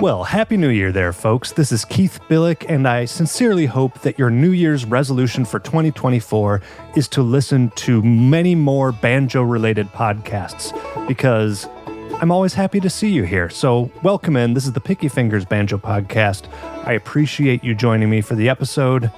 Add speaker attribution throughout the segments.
Speaker 1: Well, Happy New Year there, folks. This is Keith Billick, and I sincerely hope that your New Year's resolution for 2024 is to listen to many more banjo-related podcasts, because I'm always happy to see you here. So welcome in. This is the Picky Fingers Banjo Podcast. I appreciate you joining me for the episode.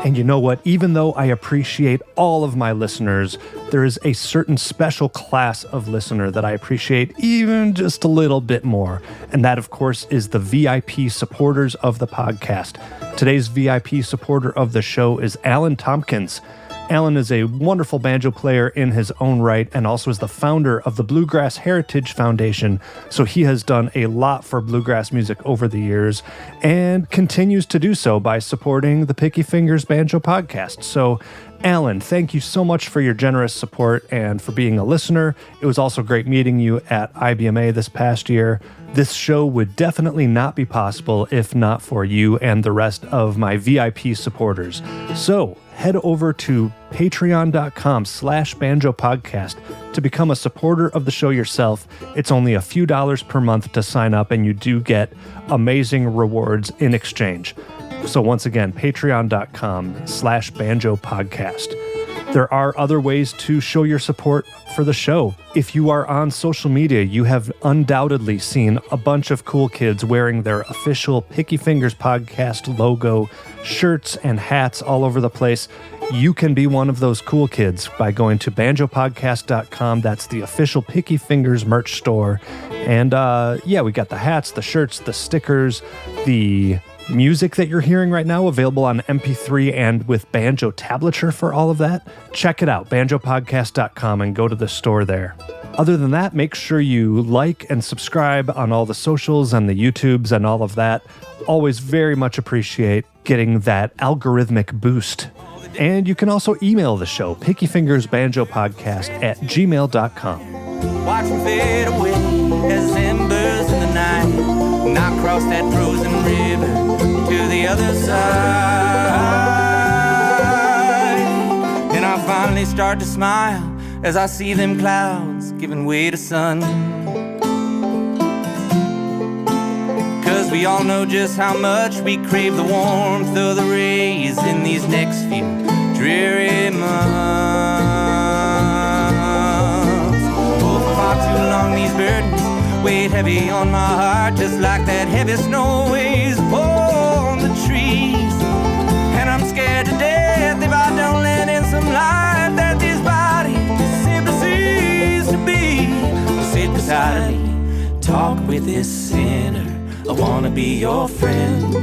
Speaker 1: And you know what? Even though I appreciate all of my listeners, there is a certain special class of listener that I appreciate even just a little bit more. And that, of course, is the VIP supporters of the podcast. Today's VIP supporter of the show is Alan Tompkins. Alan is a wonderful banjo player in his own right and also is the founder of the Bluegrass Heritage Foundation. So he has done a lot for bluegrass music over the years and continues to do so by supporting the Picky Fingers Banjo Podcast. So Alan, thank you so much for your generous support and for being a listener. It was also great meeting you at IBMA this past year. This show would definitely not be possible if not for you and the rest of my VIP supporters. So head over to patreon.com/banjopodcast to become a supporter of the show yourself. It's only a few dollars per month to sign up, and you do get amazing rewards in exchange. So once again, patreon.com/banjopodcast. There are other ways to show your support for the show. If you are on social media, you have undoubtedly seen a bunch of cool kids wearing their official Picky Fingers Podcast logo, shirts and hats all over the place. You can be one of those cool kids by going to banjopodcast.com. That's the official Picky Fingers merch store. And we got the hats, the shirts, the stickers, the music that you're hearing right now available on MP3 and with banjo tablature for all of that. Check it out, banjopodcast.com, and go to the store there. Other than that, make sure you like and subscribe on all the socials and the YouTubes and all of that. Always very much appreciate getting that algorithmic boost. And you can also email the show, pickyfingersbanjopodcast@gmail.com.
Speaker 2: Watch them fade away as embers in the night, and I cross that frozen river to the other side. And I finally start to smile as I see them clouds giving way to sun. 'Cause we all know just how much we crave the warmth of the rays in these next few dreary months. Oh, for far too long these burdens weighed heavy on my heart, just like that heavy snow weighs upon the trees. And I'm scared to death if I don't let in some light that this body simply cease to be. Sit beside me, talk with this sinner, I wanna be your friend.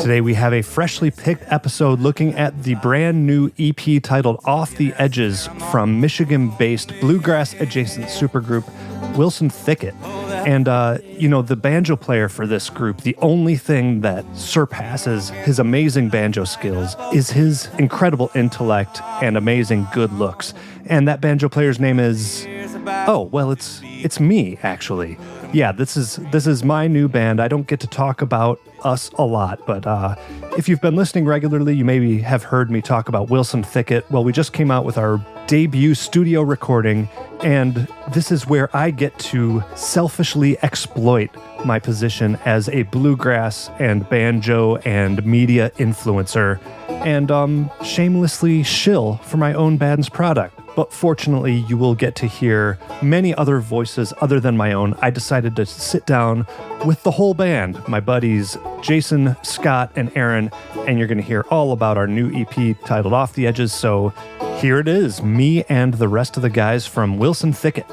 Speaker 1: Today we have a freshly picked episode looking at the brand new EP titled Off the Edges from Michigan-based bluegrass-adjacent supergroup Wilson Thicket. And, the banjo player for this group, the only thing that surpasses his amazing banjo skills is his incredible intellect and amazing good looks. And that banjo player's name is... it's me, actually. Yeah, this is my new band. I don't get to talk about us a lot, but if you've been listening regularly, you maybe have heard me talk about Wilson Thicket. Well, we just came out with our debut studio recording, and this is where I get to selfishly exploit my position as a bluegrass and banjo and media influencer and shamelessly shill for my own band's product. But fortunately, you will get to hear many other voices other than my own. I decided to sit down with the whole band, my buddies Jason, Scott, and Aaron, and you're going to hear all about our new EP titled Off the Edges. So here it is, me and the rest of the guys from Wilson Thicket.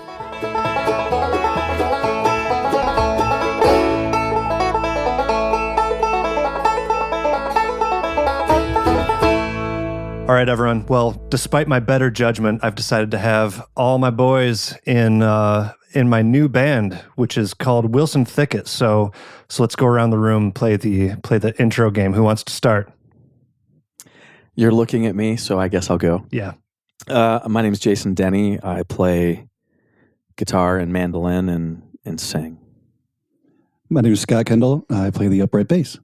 Speaker 1: All right, everyone. Well, despite my better judgment, I've decided to have all my boys in my new band, which is called Wilson Thicket. So let's go around the room, play the intro game. Who wants to start?
Speaker 3: You're looking at me, so I guess I'll go.
Speaker 1: Yeah.
Speaker 3: My name is Jason Dennie. I play guitar and mandolin and sing.
Speaker 4: My name is Scott Kendall. I play the upright bass.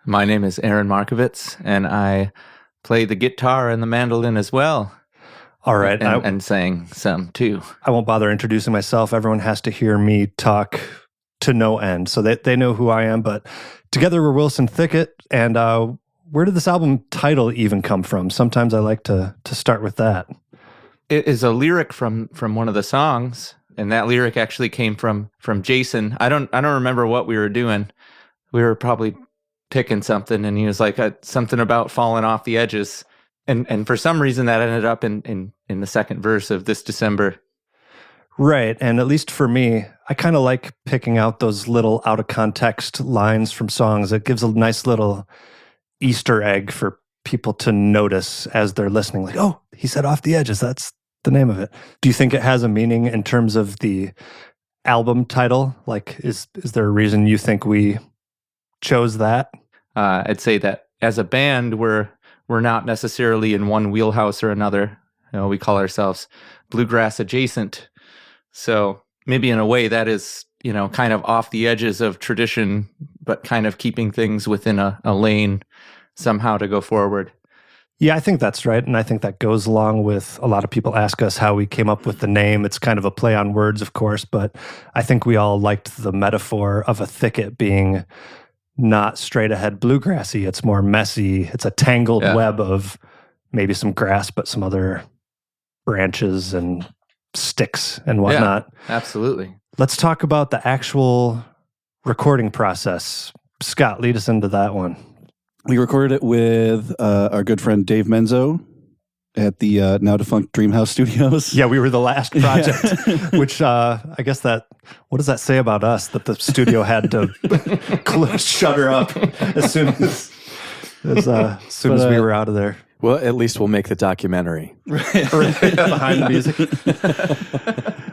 Speaker 5: My name is Aaron Markovitz, and I play the guitar and the mandolin as well.
Speaker 1: All right.
Speaker 5: And sang some too.
Speaker 1: I won't bother introducing myself. Everyone has to hear me talk to no end, so they know who I am. But together we're Wilson Thicket, and where did this album title even come from? Sometimes I like to start with that.
Speaker 5: It is a lyric from one of the songs, and that lyric actually came from Jason. I don't remember what we were doing. We were probably picking something, and he was like something about falling off the edges, and for some reason that ended up in the second verse of This December.
Speaker 1: Right, and at least for me, I kind of like picking out those little out of context lines from songs. It gives a nice little Easter egg for people to notice as they're listening. Like, oh, he said off the edges. That's the name of it. Do you think it has a meaning in terms of the album title? Like, is there a reason you think we chose that?
Speaker 5: I'd say that as a band, we're not necessarily in one wheelhouse or another. We call ourselves bluegrass adjacent. So maybe in a way that is, kind of off the edges of tradition, but kind of keeping things within a lane somehow to go forward.
Speaker 1: Yeah, I think that's right. And I think that goes along with a lot of people ask us how we came up with the name. It's kind of a play on words, of course, but I think we all liked the metaphor of a thicket being not straight ahead bluegrassy. It's more messy. It's a tangled web of maybe some grass, but some other branches and sticks and whatnot.
Speaker 5: Yeah, absolutely. Let's
Speaker 1: talk about the actual recording process. Scott, lead us into that one.
Speaker 4: We recorded it with our good friend Dave Menzo at the now defunct Dreamhouse Studios.
Speaker 1: Yeah, we were the last project, which I guess what does that say about us, that the studio had to shutter up as soon as we were out of there?
Speaker 3: Well, at least we'll make the documentary.
Speaker 1: Behind the music.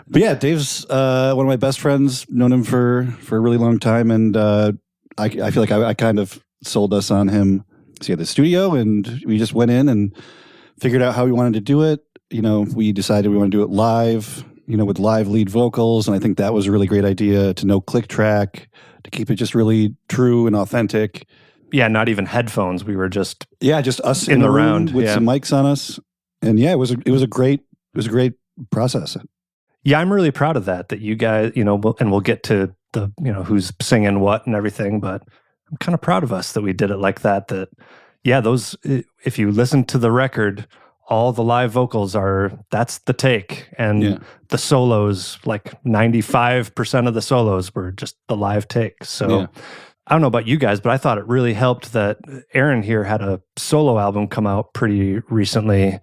Speaker 4: But yeah, Dave's one of my best friends. Known him for a really long time, and I feel like I kind of sold us on him. So he had the studio, and we just went in and figured out how we wanted to do it. We decided we want to do it live, with live lead vocals, and I think that was a really great idea, to no click track, to keep it just really true and authentic.
Speaker 1: Yeah, not even headphones. We were just
Speaker 4: us in the room with some mics on us, and it was a great process.
Speaker 1: Yeah, I'm really proud of that you guys, and we'll get to the who's singing what and everything, but I'm kind of proud of us that we did it like that. Those, if you listen to the record, all the live vocals that's the take, and the solos, like 95% of the solos were just the live take. So. I don't know about you guys, but I thought it really helped that Aaron here had a solo album come out pretty recently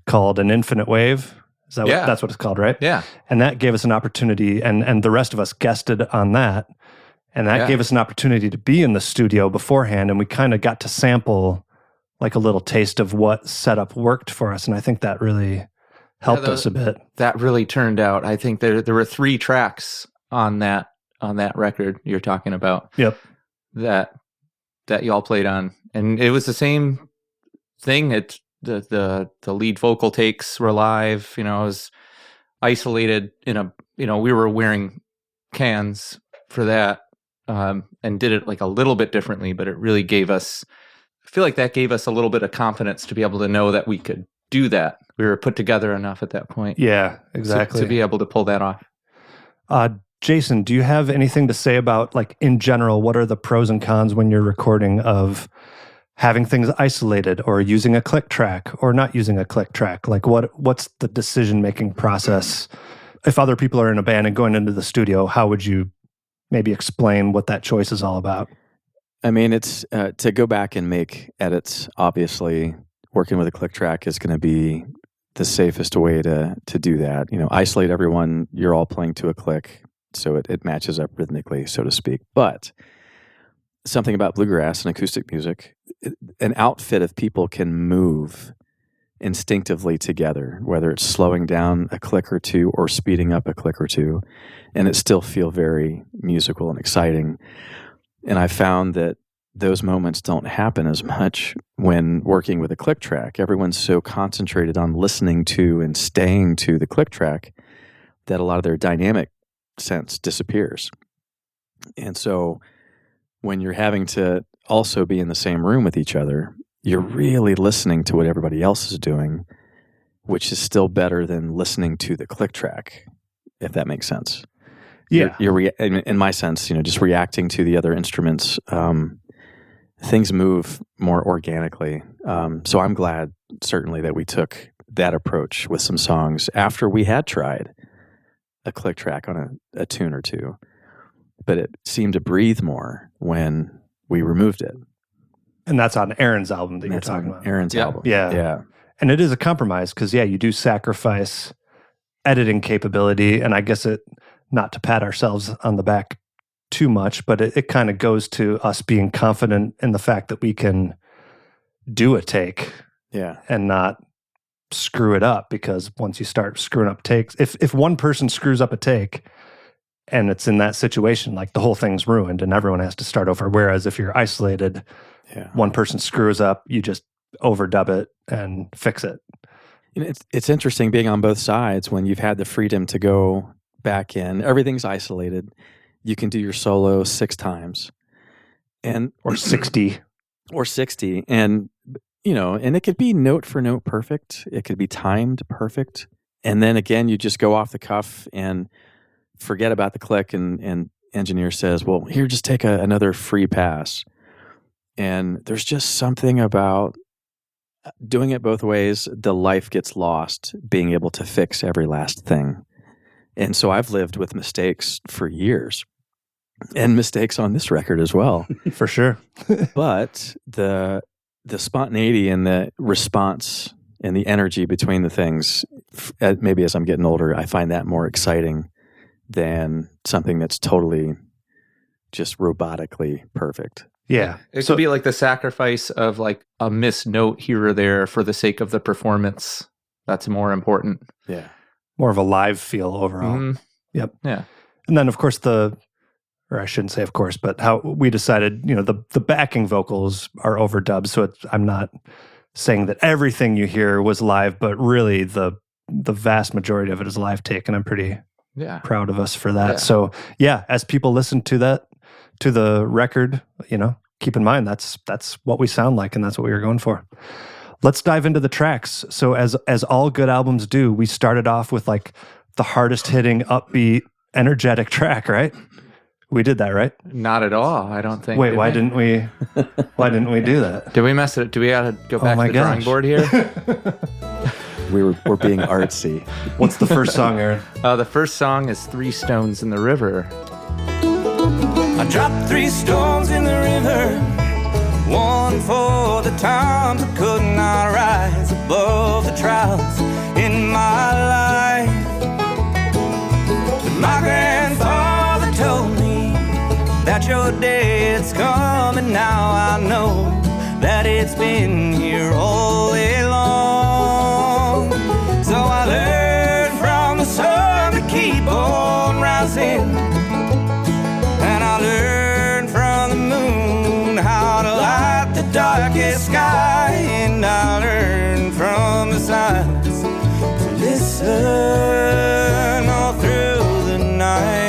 Speaker 1: called An Infinite Wave. Is that that's what it's called, right?
Speaker 5: Yeah.
Speaker 1: And that gave us an opportunity, and the rest of us guested on that. And that gave us an opportunity to be in the studio beforehand, and we kind of got to sample like a little taste of what setup worked for us. And I think that really helped us a bit.
Speaker 5: That really turned out. I think there were 3 tracks on that record you're talking about.
Speaker 1: Yep.
Speaker 5: That y'all played on, and it was the same thing. It the lead vocal takes were live. It was isolated in a. We were wearing cans for that, and did it like a little bit differently. But it really gave us. I feel like that gave us a little bit of confidence to be able to know that we could do that. We were put together enough at that point.
Speaker 1: Yeah, exactly.
Speaker 5: To be able to pull that off.
Speaker 1: Jason, do you have anything to say about, like, in general, what are the pros and cons when you're recording of having things isolated or using a click track or not using a click track? Like, what's the decision-making process? If other people are in a band and going into the studio, how would you maybe explain what that choice is all about?
Speaker 3: I mean, it's to go back and make edits, obviously, working with a click track is going to be the safest way to do that. Isolate everyone, you're all playing to a click. So it matches up rhythmically, so to speak. But something about bluegrass and acoustic music, an outfit of people can move instinctively together, whether it's slowing down a click or two or speeding up a click or two, and it still feel very musical and exciting. And I found that those moments don't happen as much when working with a click track. Everyone's so concentrated on listening to and staying to the click track that a lot of their dynamic sense disappears. And so when you're having to also be in the same room with each other, you're really listening to what everybody else is doing, which is still better than listening to the click track, if that makes sense.
Speaker 1: Yeah.
Speaker 3: In my sense, just reacting to the other instruments, things move more organically. So I'm glad, certainly, that we took that approach with some songs after we had tried a click track on a tune or two, but it seemed to breathe more when we removed it.
Speaker 1: And that's on Aaron's album that you're talking about.
Speaker 3: Aaron's album.
Speaker 1: Yeah. And it is a compromise because, you do sacrifice editing capability. And I guess not to pat ourselves on the back too much, but it kind of goes to us being confident in the fact that we can do a take and not screw it up, because once you start screwing up takes, if one person screws up a take and it's in that situation, like the whole thing's ruined and everyone has to start over. Whereas if you're isolated, one person screws up, you just overdub it and fix it.
Speaker 3: It's interesting being on both sides when you've had the freedom to go back in. Everything's isolated. You can do your solo 6 times,
Speaker 1: or 60,
Speaker 3: and and it could be note for note perfect. It could be timed perfect, and then again, you just go off the cuff and forget about the click. And engineer says, "Well, here, just take another free pass." And there's just something about doing it both ways. The life gets lost being able to fix every last thing. And so I've lived with mistakes for years, and mistakes on this record as well.
Speaker 1: For sure.
Speaker 3: But the spontaneity and the response and the energy between the things, maybe as I'm getting older, I find that more exciting than something that's totally just robotically perfect.
Speaker 1: Yeah.
Speaker 5: It could be like the sacrifice of like a missed note here or there for the sake of the performance. That's more important.
Speaker 3: Yeah.
Speaker 1: More of a live feel overall.
Speaker 5: Mm-hmm.
Speaker 1: Yep.
Speaker 5: Yeah.
Speaker 1: And then, of course, or I shouldn't say of course, but how we decided, the backing vocals are overdubbed. So I'm not saying that everything you hear was live, but really the vast majority of it is live take. And I'm pretty proud of us for that.
Speaker 5: Yeah.
Speaker 1: So as people listen to the record, keep in mind that's what we sound like, and that's what we were going for. Let's dive into the tracks. So as all good albums do, we started off with like the hardest hitting, upbeat, energetic track, right? We did that, right?
Speaker 5: Not at all, I don't think.
Speaker 1: Wait, why didn't we do that?
Speaker 5: Did we mess it? Do we have to go back to the drawing board here?
Speaker 3: We're being artsy.
Speaker 1: What's the first song, Aaron?
Speaker 5: The first song is 3 Stones in the River.
Speaker 2: I dropped 3 stones in the river, one for the times I could not rise above the trials in my life. But my grandfather told me that your day is coming. Now I know that it's been here all day long. So I learned from the sun to keep on rising, and I learned from the moon how to light the darkest sky, and I learned from the silence to listen all through the night.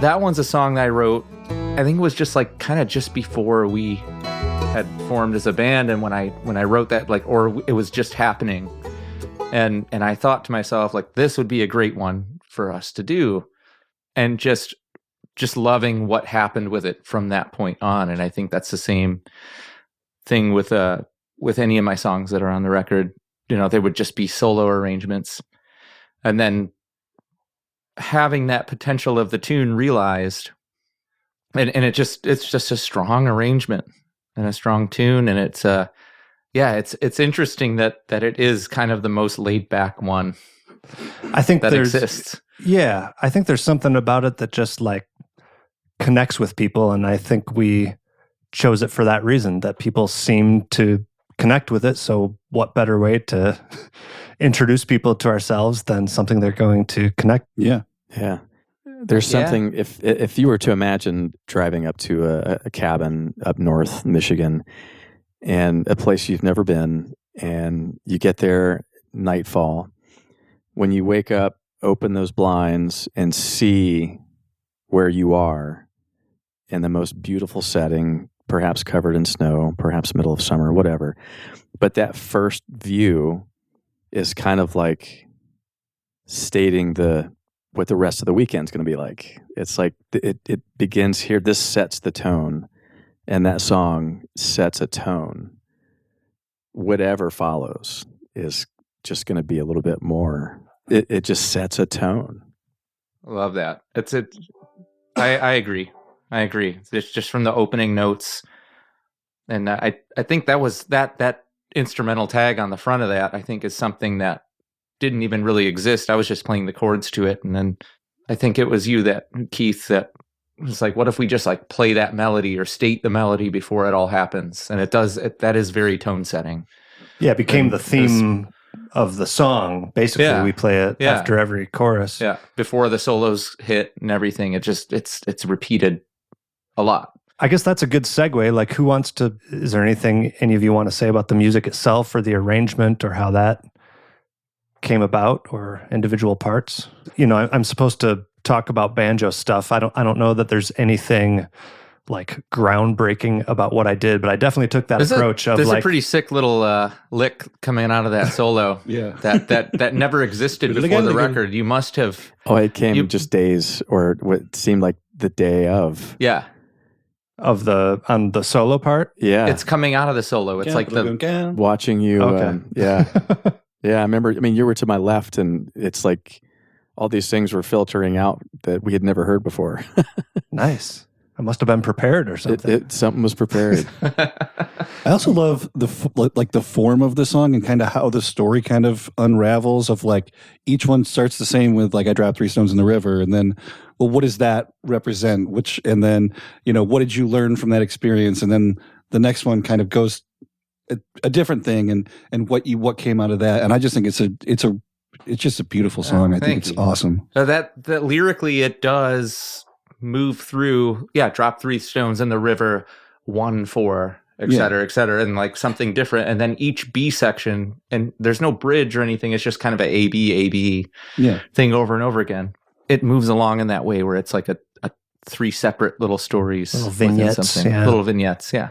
Speaker 5: That one's a song that I wrote, I think it was just like kind of just before we had formed as a band, and when I wrote that, like, or it was just happening, and I thought to myself, like, this would be a great one for us to do, and just loving what happened with it from that point on. And I think that's the same thing with any of my songs that are on the record. They would just be solo arrangements, and then having that potential of the tune realized, and it's just a strong arrangement and a strong tune, and it's interesting that it is kind of the most laid back one.
Speaker 1: I think
Speaker 5: that exists.
Speaker 1: Yeah, I think there's something about it that just like connects with people, and I think we chose it for that reason, that people seem to connect with it. So what better way to introduce people to ourselves than something they're going to connect?
Speaker 4: Yeah.
Speaker 3: There's something, if you were to imagine driving up to a cabin up north Michigan, and a place you've never been, and you get there nightfall, when you wake up, open those blinds and see where you are in the most beautiful setting, perhaps covered in snow, perhaps middle of summer, whatever. But that first view is kind of like stating what the rest of the weekend's going to be like. It's like it begins here. This sets the tone, and that song sets a tone. Whatever follows is just going to be a little bit more. It just sets a tone.
Speaker 5: Love that. I agree. It's just from the opening notes, and I think that was that instrumental tag on the front of that. I think is something that didn't even really exist. I was just playing the chords to it, and then I think it was you, Keith, that was like, what if we just like play that melody or state the melody before it all happens? And it does. That is very tone setting.
Speaker 1: Yeah, it became the theme of the song. Basically, we play it after every chorus.
Speaker 5: Yeah, before the solos hit and everything. It's repeated a lot.
Speaker 1: I guess that's a good segue. Like, is there anything any of you want to say about the music itself or the arrangement or how that came about or individual parts? You know, I'm supposed to talk about banjo stuff. I don't know that there's anything like groundbreaking about what I did, but I definitely took that approach of
Speaker 5: there's
Speaker 1: like
Speaker 5: a pretty sick little lick coming out of that solo. that never existed before the record. You must have.
Speaker 3: Oh, it came just days or what seemed like the day of.
Speaker 5: Yeah.
Speaker 1: On the solo part.
Speaker 3: Yeah.
Speaker 5: It's coming out of the solo. It's like
Speaker 3: watching you.
Speaker 1: Okay.
Speaker 3: Yeah. I remember, you were to my left and it's like all these things were filtering out that we had never heard before.
Speaker 1: Nice. I must have been prepared or something.
Speaker 3: Something was prepared.
Speaker 4: I also love the form of the song and kind of how the story kind of unravels of like each one starts the same with like I dropped 3 stones in the river, and then well, what does that represent? And then what did you learn from that experience? And then the next one kind of goes a different thing and what came out of that. And I just think it's just a beautiful song. I think it's awesome.
Speaker 5: That lyrically it does move through, drop 3 stones in the river, 1, 4, et cetera, and like something different. And then each B section, and there's no bridge or anything. It's just kind of a B thing over and over again. It moves along in that way where it's like a 3 separate little stories,
Speaker 1: little vignettes,
Speaker 5: little vignettes. Yeah.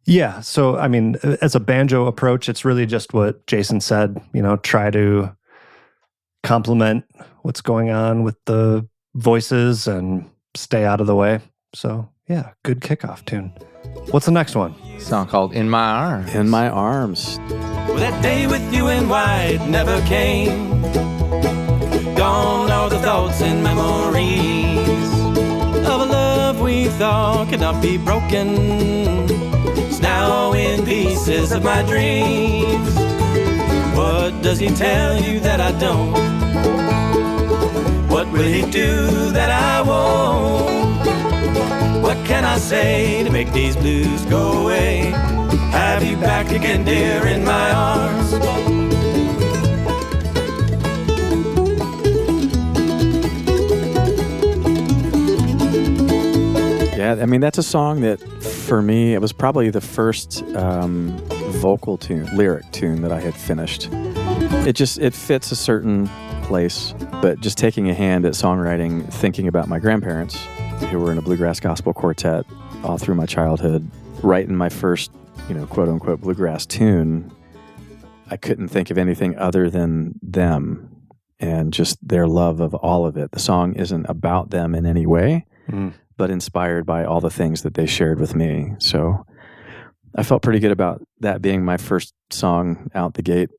Speaker 1: Yeah. So, I mean, as a banjo approach, it's really just what Jason said, try to complement what's going on with the voices and stay out of the way. So, yeah, good kickoff tune. What's the next one?
Speaker 5: A song called In My Arms.
Speaker 3: In My Arms.
Speaker 2: Well, that day with you in white never came. Gone are the thoughts and memories of a love we thought could not be broken. It's now in pieces of my dreams. What does he tell you that I don't? What will he do that I won't? What can I say to make these blues go away? Have you back again, dear, in my arms?
Speaker 3: Yeah, I mean, that's a song that, for me, it was probably the first lyric tune that I had finished. It fits a certain place, but just taking a hand at songwriting, thinking about my grandparents, who were in a bluegrass gospel quartet all through my childhood, writing my first, quote-unquote bluegrass tune, I couldn't think of anything other than them and just their love of all of it. The song isn't about them in any way, but inspired by all the things that they shared with me. So I felt pretty good about that being my first song out the gate.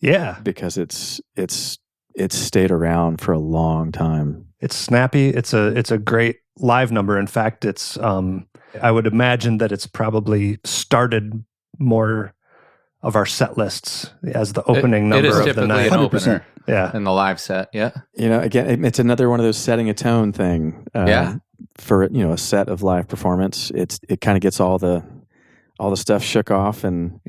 Speaker 1: Yeah.
Speaker 3: Because it's stayed around for a long time.
Speaker 1: It's snappy. It's a great live number. In fact, it's I would imagine that it's probably started more of our set lists as the opening number of the night.
Speaker 5: An opener,
Speaker 1: yeah,
Speaker 5: in the live set. Yeah,
Speaker 3: again, it's another one of those setting a tone thing. For a set of live performance, it kind of gets all the stuff shook off and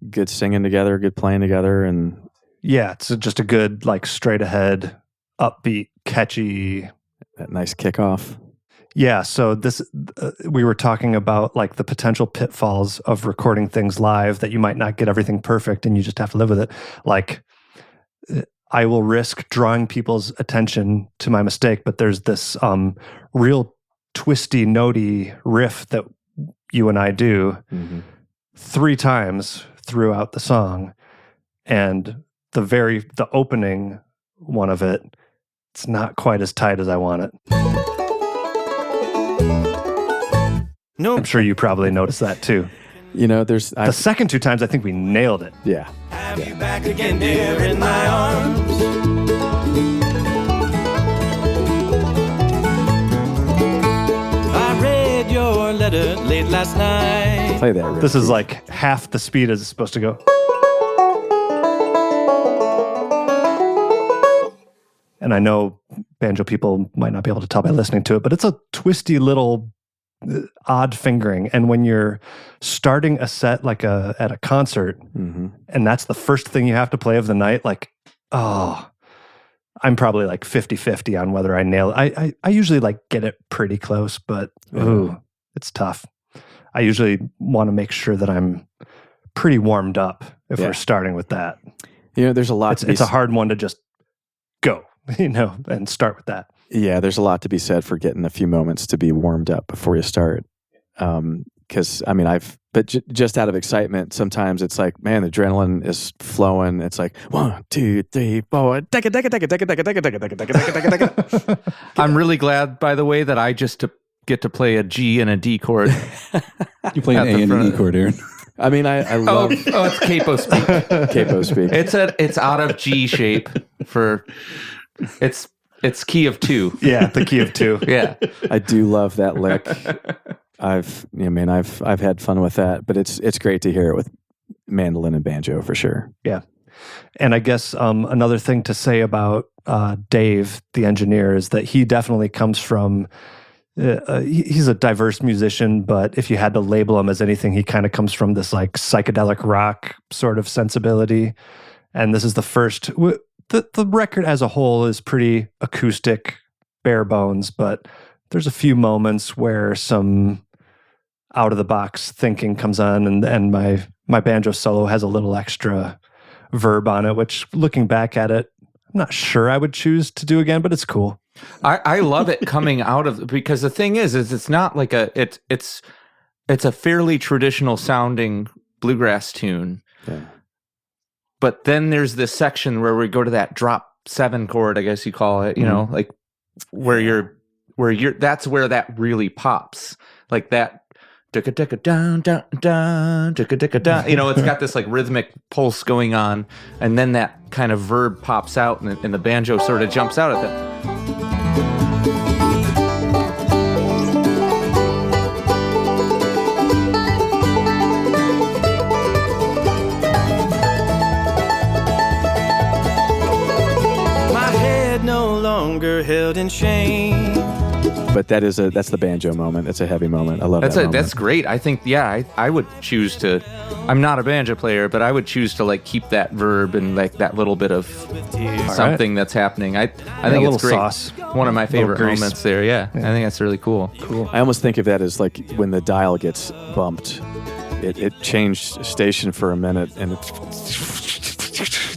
Speaker 3: good singing together, good playing together, and
Speaker 1: it's just a good like straight ahead, upbeat, catchy,
Speaker 3: that nice kickoff.
Speaker 1: Yeah, so this we were talking about like the potential pitfalls of recording things live, that you might not get everything perfect and you just have to live with it. Like I will risk drawing people's attention to my mistake, but there's this real twisty, notey riff that you and I do 3 times throughout the song. And the opening one of it, it's not quite as tight as I want it.
Speaker 2: No,
Speaker 1: I'm sure you probably noticed that too.
Speaker 3: You know, the
Speaker 1: second 2 times, I think we nailed it.
Speaker 3: Yeah.
Speaker 2: have you back again, dear, in my arms. I read your letter late last night.
Speaker 3: Play that riff.
Speaker 1: This is like half the speed as it's supposed to go. And I know banjo people might not be able to tell by listening to it, but it's a twisty little odd fingering. And when you're starting a set like at a concert, and that's the first thing you have to play of the night, like, I'm probably like 50-50 on whether I nail it. I usually like get it pretty close, but it's tough. I usually want to make sure that I'm pretty warmed up if we're starting with that.
Speaker 3: You know, there's a lot.
Speaker 1: It's a hard one to just go, and start with that.
Speaker 3: Yeah, there's a lot to be said for getting a few moments to be warmed up before you start. Because I mean, just out of excitement, sometimes it's like, man, the adrenaline is flowing. It's like 1, 2, 3, 4.
Speaker 5: I'm really glad, by the way, that I just get to play a G and a D chord.
Speaker 4: You play an A and an E chord, Aaron.
Speaker 3: I mean, I love.
Speaker 5: Oh, it's capo speak.
Speaker 3: Capo speak.
Speaker 5: It's out of G shape for. It's key of 2.
Speaker 1: Yeah, the key of 2.
Speaker 5: Yeah,
Speaker 3: I do love that lick. I've had fun with that, but it's great to hear it with mandolin and banjo for sure.
Speaker 1: Yeah. And I guess another thing to say about Dave, the engineer, is that he definitely comes from, he's a diverse musician, but if you had to label him as anything, he kind of comes from this like psychedelic rock sort of sensibility. And this is the first, the record as a whole is pretty acoustic, bare bones, but there's a few moments where some out of the box thinking comes on, and my banjo solo has a little extra verb on it, which looking back at it, I'm not sure I would choose to do again, but it's cool.
Speaker 5: I love it coming out of, because the thing is it's not like it's a fairly traditional sounding bluegrass tune.
Speaker 3: Yeah.
Speaker 5: But then there's this section where we go to that drop 7 chord, I guess you call it, like where you're that's where that really pops. Like that dun dun dun dun. It's got this like rhythmic pulse going on, and then that kind of verb pops out, and the banjo sort of jumps out at that.
Speaker 2: Held in shame.
Speaker 3: But that's the banjo moment. It's a heavy moment. I love that moment.
Speaker 5: That's great. I think, I would choose to, I'm not a banjo player, but I would choose to like keep that verb and like that little bit of something that's happening. I think it's great.
Speaker 1: Sauce.
Speaker 5: One of my favorite moments there. Yeah. I think that's really cool.
Speaker 3: I almost think of that as like when the dial gets bumped, it changed station for a minute, and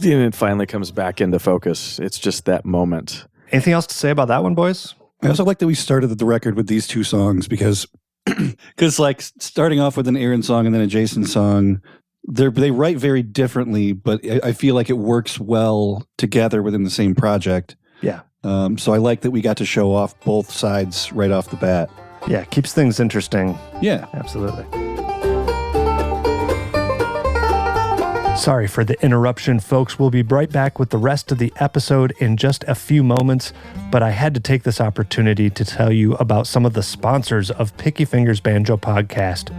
Speaker 3: it finally comes back into focus. It's just that moment.
Speaker 1: Anything else to say about that one, boys?
Speaker 4: I also like that we started the record with these 2 songs because like starting off with an Aaron song and then a Jason song, they write very differently, but I feel like it works well together within the same project.
Speaker 1: Yeah.
Speaker 4: So I like that we got to show off both sides right off the bat.
Speaker 1: Yeah, keeps things interesting.
Speaker 4: Yeah.
Speaker 1: Absolutely. Sorry for the interruption, folks. We'll be right back with the rest of the episode in just a few moments, but I had to take this opportunity to tell you about some of the sponsors of Picky Fingers Banjo Podcast.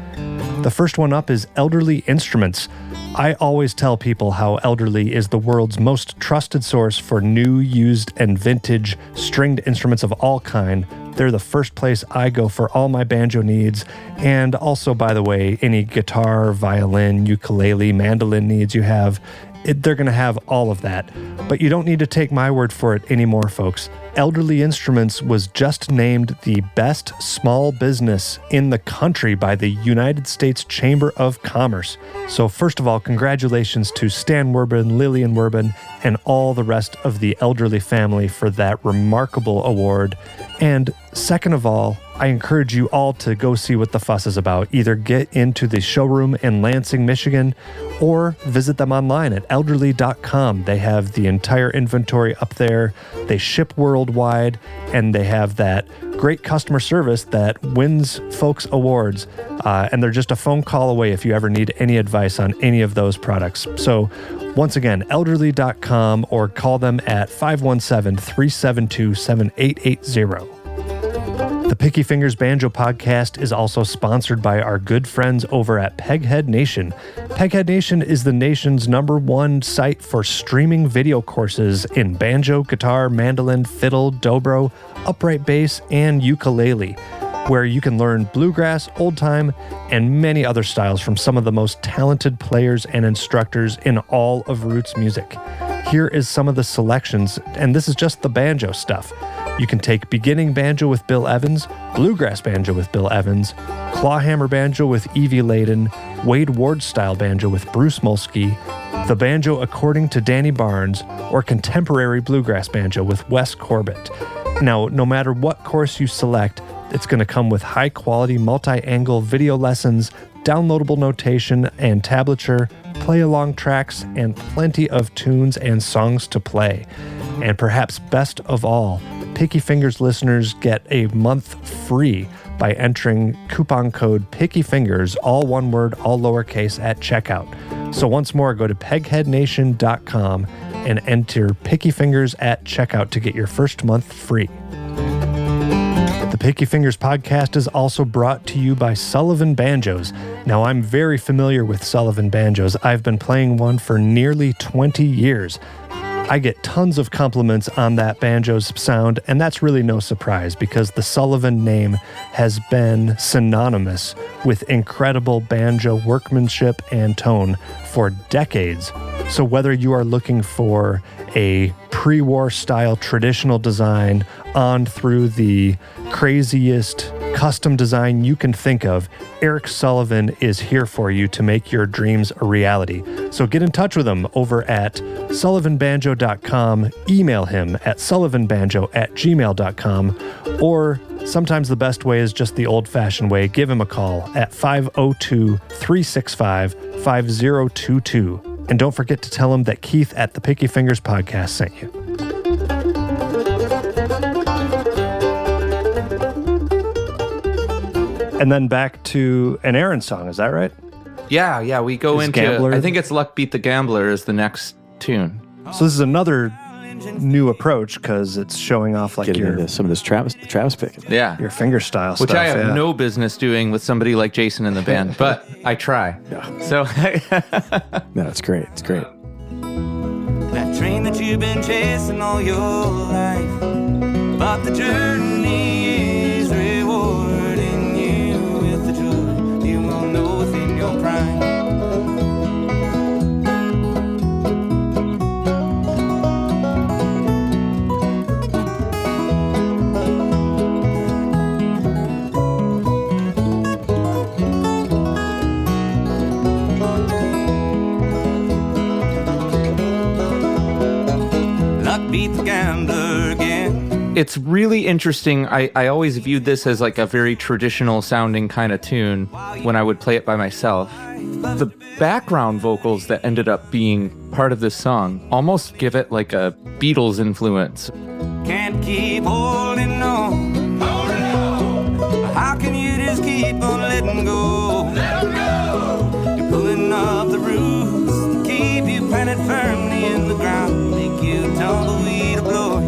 Speaker 1: The first one up is Elderly Instruments. I always tell people how Elderly is the world's most trusted source for new, used, and vintage stringed instruments of all kind. They're the first place I go for all my banjo needs, and also, by the way, any guitar, violin, ukulele, mandolin needs you have. they're going to have all of that. But you don't need to take my word for it anymore, folks. Elderly Instruments was just named the best small business in the country by the United States Chamber of Commerce. So first of all, congratulations to Stan Werbin, Lillian Werbin, and all the rest of the Elderly family for that remarkable award. And second of all, I encourage you all to go see what the fuss is about. Either get into the showroom in Lansing, Michigan, or visit them online at elderly.com. They have the entire inventory up there. They ship worldwide, and they have that great customer service that wins folks awards. And they're just a phone call away if you ever need any advice on any of those products. So once again, elderly.com, or call them at 517-372-7880. The Picky Fingers Banjo Podcast is also sponsored by our good friends over at Peghead Nation. Peghead Nation is the nation's #1 site for streaming video courses in banjo, guitar, mandolin, fiddle, dobro, upright bass, and ukulele, where you can learn bluegrass, old time, and many other styles from some of the most talented players and instructors in all of roots music. Here is some of the selections, and this is just the banjo stuff. You can take beginning banjo with Bill Evans, bluegrass banjo with Bill Evans, clawhammer banjo with Evie Layden, Wade Ward style banjo with Bruce Molsky, the banjo according to Danny Barnes, or contemporary bluegrass banjo with Wes Corbett. Now, no matter what course you select, it's going to come with high-quality multi-angle video lessons, downloadable notation and tablature, play-along tracks, and plenty of tunes and songs to play. And perhaps best of all, Picky Fingers listeners get a month free by entering coupon code PickyFingers, all one word, all lowercase, at checkout. So once more, go to pegheadnation.com and enter Picky Fingers at checkout to get your first month free. The Picky Fingers podcast is also brought to you by Sullivan Banjos. Now, I'm very familiar with Sullivan Banjos. I've been playing one for nearly 20 years. I get tons of compliments on that banjo's sound, and that's really no surprise because the Sullivan name has been synonymous with incredible banjo workmanship and tone for decades. So whether you are looking for a pre-war style traditional design on through the craziest custom design you can think of, Eric Sullivan is here for you to make your dreams a reality. So get in touch with him over at sullivanbanjo.com, email him at sullivanbanjo@gmail.com, or sometimes the best way is just the old-fashioned way. Give him a call at 502-365-5022. And don't forget to tell him that Keith at the Picky Fingers podcast sent you. And then back to an Aaron song, is that right?
Speaker 5: Yeah, we go into
Speaker 1: Gambler?
Speaker 5: I think it's Luck Beat the Gambler is the next tune.
Speaker 1: So this is another new approach because it's showing off like
Speaker 3: Getting
Speaker 1: your
Speaker 3: into some of this Travis picking.
Speaker 5: Yeah.
Speaker 1: your finger style
Speaker 5: Which
Speaker 1: stuff.
Speaker 5: I have
Speaker 1: yeah.
Speaker 5: no business doing with somebody like Jason in the band, but I try.
Speaker 3: Yeah.
Speaker 5: So
Speaker 3: No, it's great. It's great.
Speaker 2: That train that you've been chasing all your life, but the journey is rewarding you with the joy you will know within your prime. Beat the gambler again.
Speaker 5: it's really interesting. I always viewed this as like a very traditional sounding kind of tune when I would play it by myself. The background vocals that ended up being part of this song almost give it like a Beatles influence.
Speaker 2: Can't keep holding on. How can you just keep on letting go? You're pulling up the roots to keep you planted firmly in the ground, make you tumbleweed or blow it.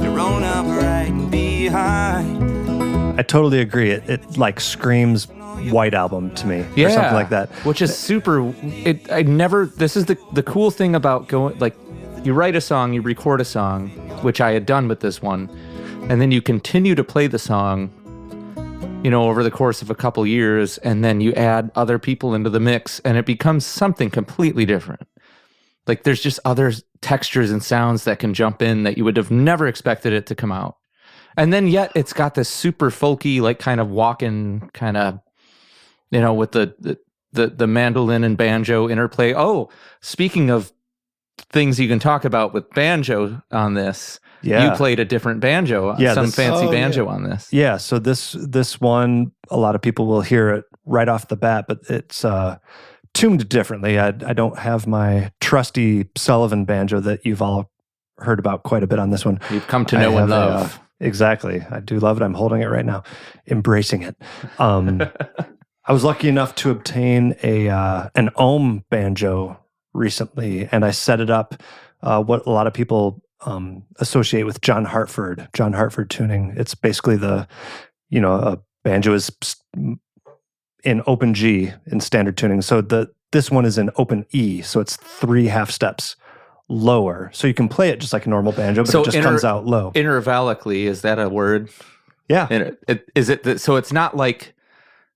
Speaker 2: You're rolling up right behind.
Speaker 1: I totally agree. It like screams White Album to me, or something like that.
Speaker 5: Which is super. This is the cool thing about going, like, you write a song, you record a song, which I had done with this one, and then you continue to play the song, you know, over the course of a couple years, and then you add other people into the mix, and it becomes something completely different. Like there's just other textures and sounds that can jump in that you would have never expected it to come out. And then yet it's got this super folky, like kind of walking kind of, with the mandolin and banjo interplay. Oh, speaking of things you can talk about with banjo on this, you played a different banjo, fancy banjo on this.
Speaker 1: Yeah, so this one, a lot of people will hear it right off the bat, but it's tuned differently. I don't have my trusty Sullivan banjo that you've all heard about quite a bit on this one.
Speaker 5: You've come to know and love.
Speaker 1: Exactly. I do love it. I'm holding it right now, embracing it. I was lucky enough to obtain an ohm banjo recently, and I set it up what a lot of people associate with John Hartford tuning. It's basically a banjo is in open G in standard tuning. So this one is in open E, so it's 3 half steps lower. So you can play it just like a normal banjo, but it just comes out low.
Speaker 5: Intervallically, is that a word?
Speaker 1: Yeah.
Speaker 5: So it's not like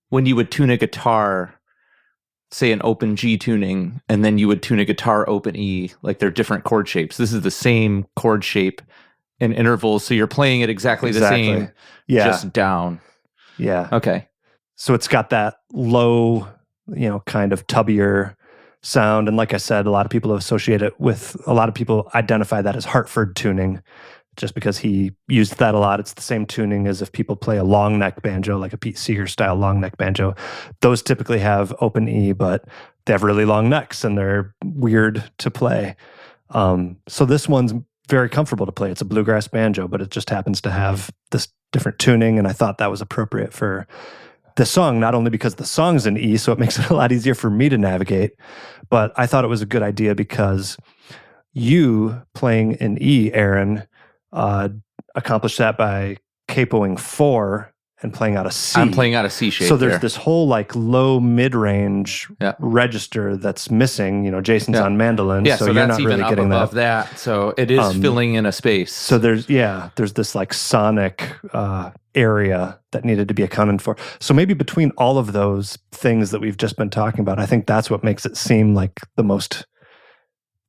Speaker 5: when you would tune a guitar, say an open G tuning, and then you would tune a guitar open E, like they're different chord shapes. This is the same chord shape in intervals, so you're playing it exactly the same, just down.
Speaker 1: Yeah.
Speaker 5: Okay.
Speaker 1: So it's got that low, kind of tubbier sound. And like I said, a lot of people identify that as Hartford tuning, just because he used that a lot. It's the same tuning as if people play a long neck banjo, like a Pete Seeger style long neck banjo. Those typically have open E, but they have really long necks and they're weird to play. So this one's very comfortable to play. It's a bluegrass banjo, but it just happens to have this different tuning. And I thought that was appropriate for the song, not only because the song's in E, so it makes it a lot easier for me to navigate, but I thought it was a good idea because you playing in E, Aaron, accomplished that by capoing 4 and playing out a C.
Speaker 5: I'm playing out a C shape.
Speaker 1: So there's this whole like low mid-range register that's missing. Jason's on mandolin, so you're
Speaker 5: that's
Speaker 1: not
Speaker 5: even
Speaker 1: really
Speaker 5: up
Speaker 1: getting
Speaker 5: above that. So it is filling in a space.
Speaker 1: So there's this like sonic area that needed to be accounted for. So maybe between all of those things that we've just been talking about, I think that's what makes it seem like the most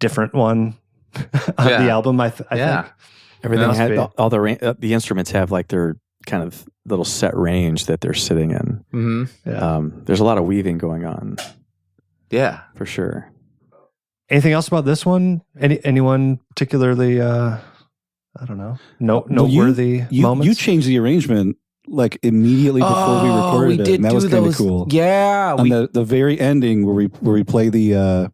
Speaker 1: different one on the album. I think
Speaker 3: everything had all the instruments have like their kind of little set range that they're sitting in.
Speaker 5: Mm-hmm.
Speaker 3: There's a lot of weaving going on.
Speaker 5: Yeah,
Speaker 3: for sure.
Speaker 1: Anything else about this one? Anyone particularly? I don't know. Noteworthy moments.
Speaker 4: You changed the arrangement like immediately before we recorded it, and that was kind of cool.
Speaker 5: Yeah,
Speaker 4: on the very ending where we play the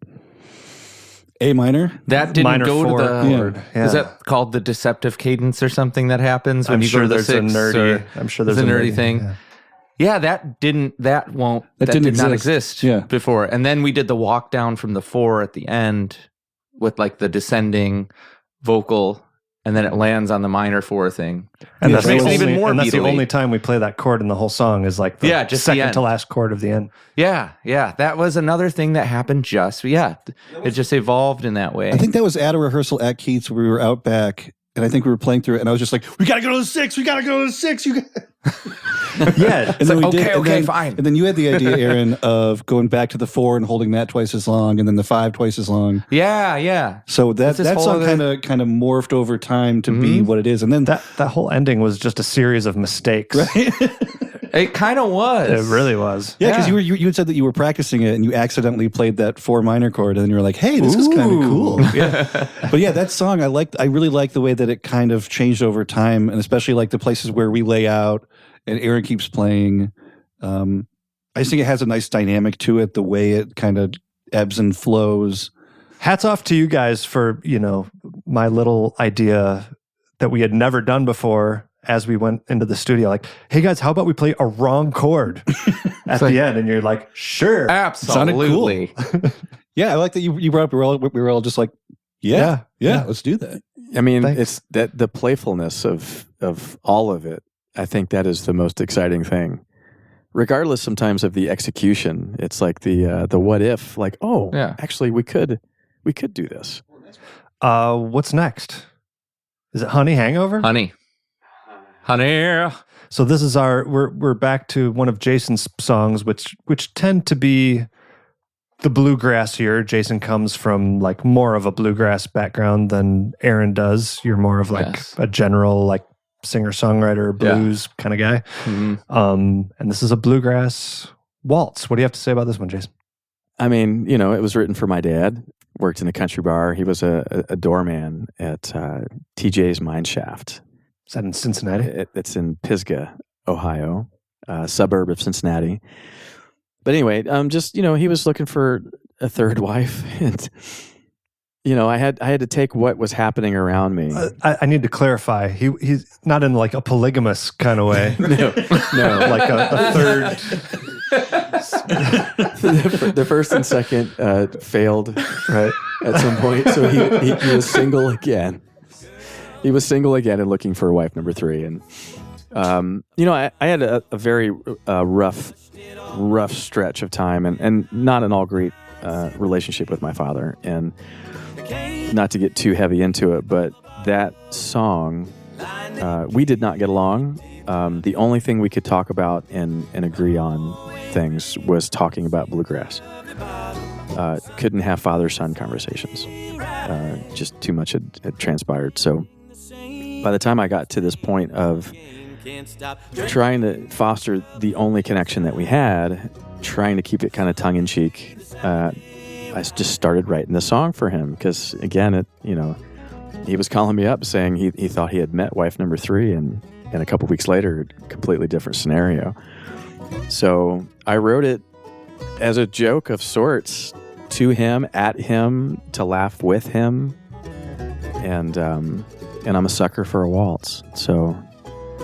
Speaker 4: A minor.
Speaker 5: That didn't
Speaker 1: minor
Speaker 5: go to the
Speaker 1: chord.
Speaker 5: Is that called the deceptive cadence or something that happens when
Speaker 1: I'm
Speaker 5: you
Speaker 1: sure
Speaker 5: go to the
Speaker 1: there's
Speaker 5: sixth?
Speaker 1: I'm sure there's
Speaker 5: a nerdy thing. Yeah, that did not exist before. And then we did the walk down from the 4 at the end with like the descending vocal, and then it lands on the minor 4 thing.
Speaker 1: And
Speaker 5: that makes it even more
Speaker 1: and that's the
Speaker 5: beatly.
Speaker 1: only time we play that chord in the whole song is like the
Speaker 5: just
Speaker 1: second
Speaker 5: the
Speaker 1: to last chord of the end.
Speaker 5: Yeah. That was another thing that happened it just evolved in that way.
Speaker 4: I think that was at a rehearsal at Keats where we were out back, and I think we were playing through it, and I was just like, we got to go to the 6. We got to go to the 6.
Speaker 1: Yeah.
Speaker 4: And then
Speaker 5: fine.
Speaker 4: And then you had the idea, Aaron, of going back to the 4 and holding that twice as long, and then the 5 twice as long.
Speaker 5: Yeah.
Speaker 4: So that song kind of morphed over time to be what it is. And then
Speaker 1: that whole ending was just a series of mistakes.
Speaker 4: Right?
Speaker 5: It kind of was.
Speaker 1: It really was.
Speaker 4: Yeah, because you had said that you were practicing it and you accidentally played that 4 minor chord, and then you were like, hey, this is kind of cool.
Speaker 5: Yeah.
Speaker 4: But yeah, that song, I really like the way that it kind of changed over time, and especially like the places where we lay out and Aaron keeps playing. I just think it has a nice dynamic to it, the way it kind of ebbs and flows.
Speaker 1: Hats off to you guys for, my little idea that we had never done before as we went into the studio. Like, hey guys, how about we play a wrong chord at the end? And you're like, sure.
Speaker 5: Absolutely.
Speaker 4: Cool. Yeah, I like that you brought up, we were all just like, yeah, let's do that.
Speaker 3: I mean, it's that the playfulness of all of it. I think that is the most exciting thing. Regardless sometimes of the execution, it's like the what if, like, actually we could do this.
Speaker 1: What's next? Is it Honey Hangover?
Speaker 5: Honey.
Speaker 1: So this is we're back to one of Jason's songs, which tend to be the bluegrass here. Jason comes from like more of a bluegrass background than Aaron does. You're more of like a general like singer-songwriter, blues kind of guy. And this is a bluegrass waltz. What do you have to say about this one, Jason?
Speaker 3: I mean, you know, it was written for my dad. Worked in a country bar. He was a doorman at TJ's Mine Shaft.
Speaker 1: Is that in Cincinnati?
Speaker 3: It's in Pisgah, Ohio, a suburb of Cincinnati. But anyway, just, you know, he was looking for a third wife, and you know, I had to take what was happening around me.
Speaker 1: I need to clarify. He's not in like a polygamous kind of way.
Speaker 3: No,
Speaker 1: like a third.
Speaker 3: the first and second failed right at some point, so he was single again. He was single again and looking for wife number 3, and you know, I had a very rough stretch of time, and not an all great relationship with my father, and not to get too heavy into it, but that song, we did not get along. The only thing we could talk about and agree on things was talking about bluegrass. Couldn't have father-son conversations. Just too much had transpired. So by the time I got to this point of trying to foster the only connection that we had, trying to keep it kind of tongue-in-cheek, I just started writing the song for him because, again, he was calling me up saying he thought he had met wife number 3, and a couple weeks later, completely different scenario. So I wrote it as a joke of sorts to him, at him, to laugh with him, and I'm a sucker for a waltz. So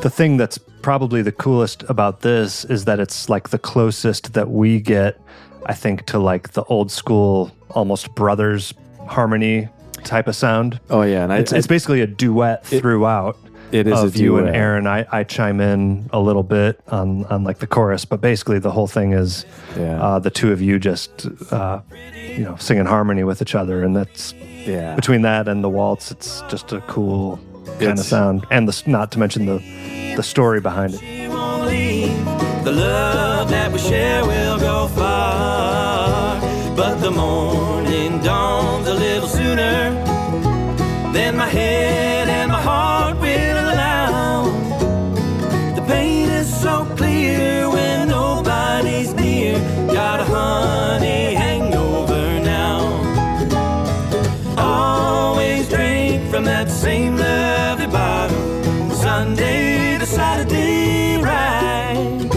Speaker 1: the thing that's probably the coolest about this is that it's like the closest that we get, I think, to like the old school, almost brothers harmony type of sound.
Speaker 3: Oh yeah, and
Speaker 1: it's basically a duet throughout.
Speaker 3: It is
Speaker 1: of
Speaker 3: a
Speaker 1: you
Speaker 3: duet.
Speaker 1: and Aaron. I chime in a little bit on like the chorus, but basically the whole thing is the two of you just singing harmony with each other, and that's between that and the waltz, it's just a cool kind of sound, and not to mention the story behind it.
Speaker 2: The love that we share will go far, but the morning dawns a little sooner than my head and my heart will allow. The pain is so clear when nobody's near. Got a honey hangover now. Always drink from that same lovely bottle, Sunday to Saturday ride,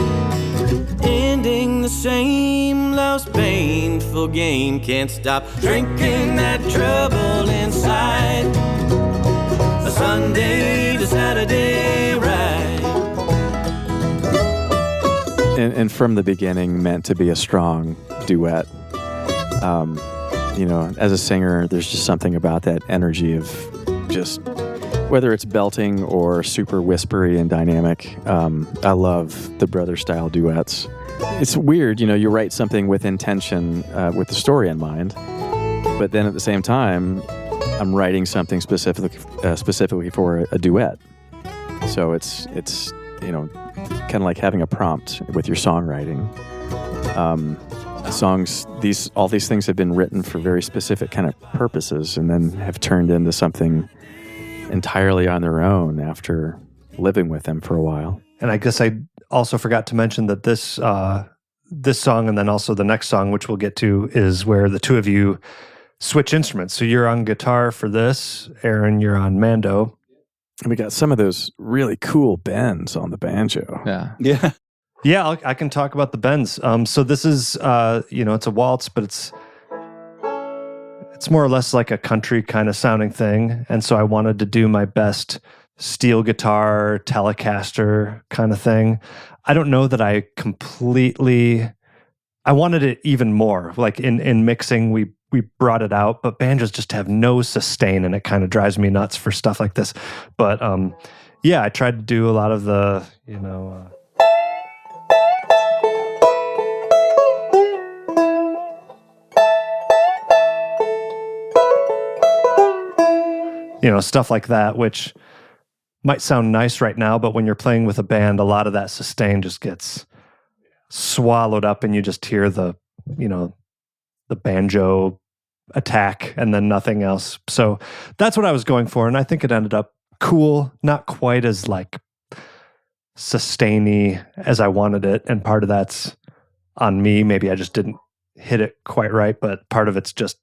Speaker 2: ending the same love's painful game. Can't stop drinking that trouble inside, a Sunday to Saturday ride.
Speaker 3: And from the beginning meant to be a strong duet. As a singer, there's just something about that energy of just, whether it's belting or super whispery and dynamic. I love the brother-style duets. It's weird, you write something with intention, with the story in mind, but then at the same time, I'm writing something specifically for a duet. So it's kind of like having a prompt with your songwriting. Songs, all these things have been written for very specific kind of purposes, and then have turned into something entirely on their own after living with them for a while.
Speaker 1: And I guess I also forgot to mention that this song, and then also the next song, which we'll get to, is where the two of you switch instruments. So you're on guitar for this, Aaron, you're on mando.
Speaker 3: And we got some of those really cool bends on the banjo.
Speaker 1: Yeah, I can talk about the bends. So this is, it's a waltz, but it's more or less like a country kind of sounding thing. And so I wanted to do my best steel guitar, Telecaster kind of thing. I don't know that I wanted it even more. Like in mixing, we brought it out, but banjos just have no sustain, and it kind of drives me nuts for stuff like this. But I tried to do a lot of the, stuff like that, which might sound nice right now, but when you're playing with a band, a lot of that sustain just gets swallowed up, and you just hear the the banjo attack and then nothing else. So that's what I was going for, and I think it ended up cool, not quite as like sustainy as I wanted it, and part of that's on me. Maybe I just didn't hit it quite right, but part of it's just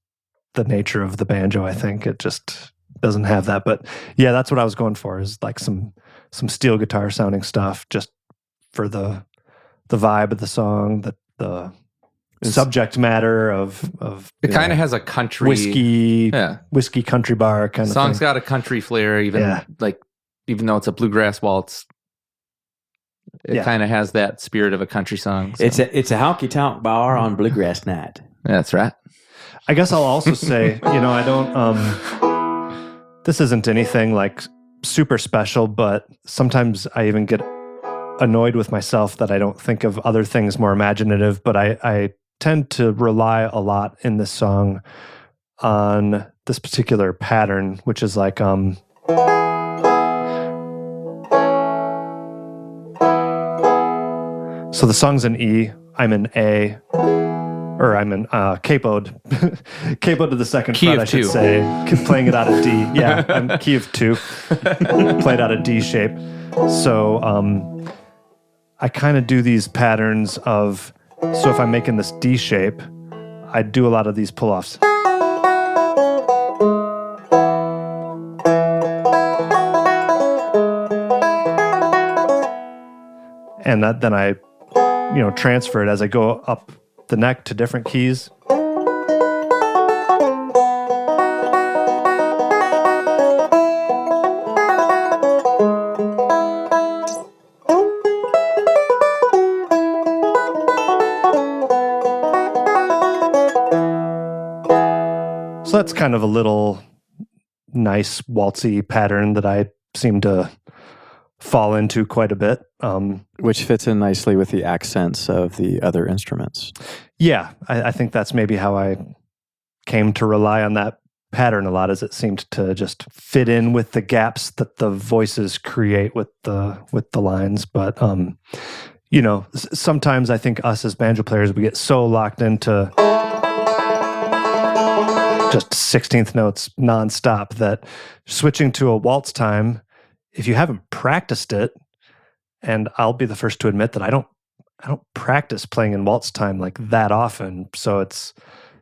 Speaker 1: the nature of the banjo. I think it just doesn't have that. But yeah, that's what I was going for, is like some steel guitar sounding stuff, just for the vibe of the song, the subject matter of
Speaker 5: it kind of has a country
Speaker 1: whiskey country bar kind of
Speaker 5: song's
Speaker 1: thing.
Speaker 5: got a country flair, even though it's a bluegrass waltz. It kind of has that spirit of a country song. So.
Speaker 6: It's a honky tonk bar on bluegrass night.
Speaker 5: That's right.
Speaker 1: I guess I'll also say, I don't. This isn't anything like super special, but sometimes I even get annoyed with myself that I don't think of other things more imaginative. But I tend to rely a lot in this song on this particular pattern, which is like so the song's in E, I'm in A, or I'm in capoed, capoed to the second
Speaker 5: key
Speaker 1: fret,
Speaker 5: of
Speaker 1: I should
Speaker 5: two.
Speaker 1: say, playing it out of D. Yeah, I'm key of 2, played out of D shape. So I kind of do these patterns of, so if I'm making this D shape, I do a lot of these pull-offs. And then I, transfer it as I go up the neck to different keys. So that's kind of a little nice waltzy pattern that I seem to fall into quite a bit.
Speaker 3: Which fits in nicely with the accents of the other instruments.
Speaker 1: Yeah, I think that's maybe how I came to rely on that pattern a lot, as it seemed to just fit in with the gaps that the voices create with the lines. But sometimes I think us as banjo players, we get so locked into just 16th notes nonstop that switching to a waltz time, if you haven't practiced it, and I'll be the first to admit that I don't practice playing in waltz time like that often. So it's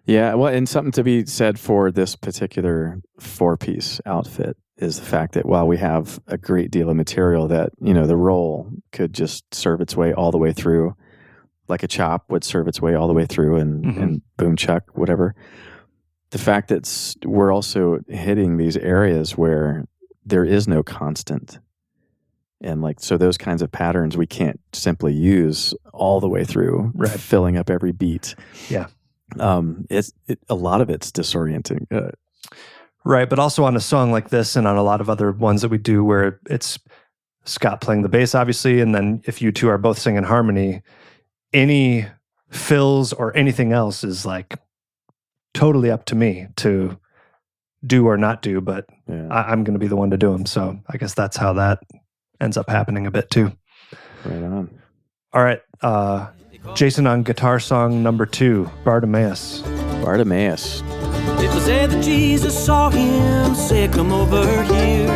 Speaker 3: and something to be said for this particular 4-piece outfit is the fact that while we have a great deal of material that the roll could just serve its way all the way through, like a chop would serve its way all the way through, and boom chuck, whatever. The fact that we're also hitting these areas where there is no constant. And so those kinds of patterns we can't simply use all the way through,
Speaker 1: right,
Speaker 3: filling up every beat.
Speaker 1: Yeah.
Speaker 3: A lot of it's disorienting.
Speaker 1: Right, but also on a song like this and on a lot of other ones that we do where it's Scott playing the bass, obviously, and then if you two are both singing harmony, any fills or anything else is like totally up to me to do or not do, but I'm going to be the one to do them. So I guess that's how that ends up happening a bit too.
Speaker 3: Right on.
Speaker 1: All right. Jason on guitar song number 2, Bartimaeus.
Speaker 3: Bartimaeus.
Speaker 2: It was there that Jesus saw him, said, "Come over here."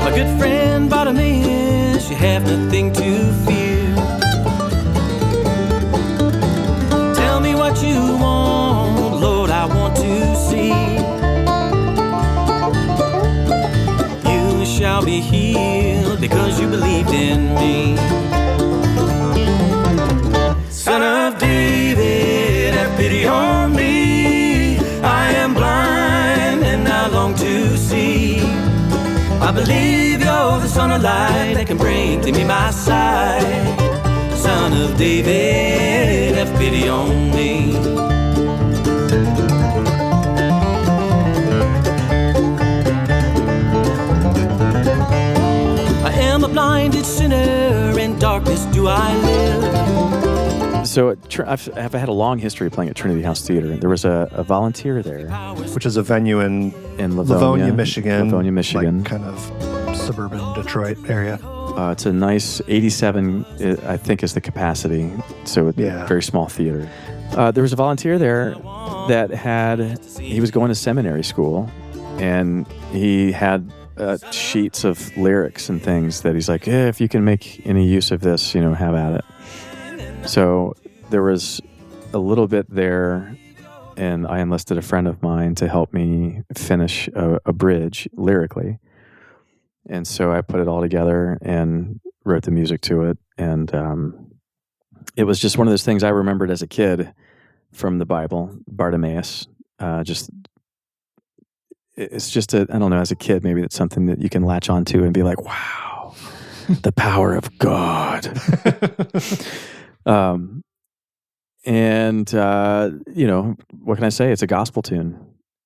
Speaker 2: My good friend Bartimaeus, you have nothing to fear. Tell me what you want, Lord, I want to see. You shall be healed because you believed in me. Son of David, have pity on me. I am blind and I long to see. I believe you're the Son of Light that can bring to me my sight. Son of David, have pity on me. I am a blinded sinner, in darkness do I live.
Speaker 3: So I've had a long history playing at Trinity House Theater. There was a volunteer there,
Speaker 1: Which is a venue in
Speaker 3: in Livonia,
Speaker 1: Michigan.
Speaker 3: Livonia, Michigan.
Speaker 1: Like kind of suburban Detroit area.
Speaker 3: It's a nice 87, I think, is the capacity. So very small theater. There was a volunteer there that he was going to seminary school, and he had sheets of lyrics and things that he's like, if you can make any use of this, have at it. So there was a little bit there, and I enlisted a friend of mine to help me finish a bridge lyrically. And so I put it all together and wrote the music to it. And it was just one of those things I remembered as a kid from the Bible, Bartimaeus. It's just I don't know, as a kid, maybe it's something that you can latch onto and be like, wow, the power of God. What can I say? It's a gospel tune.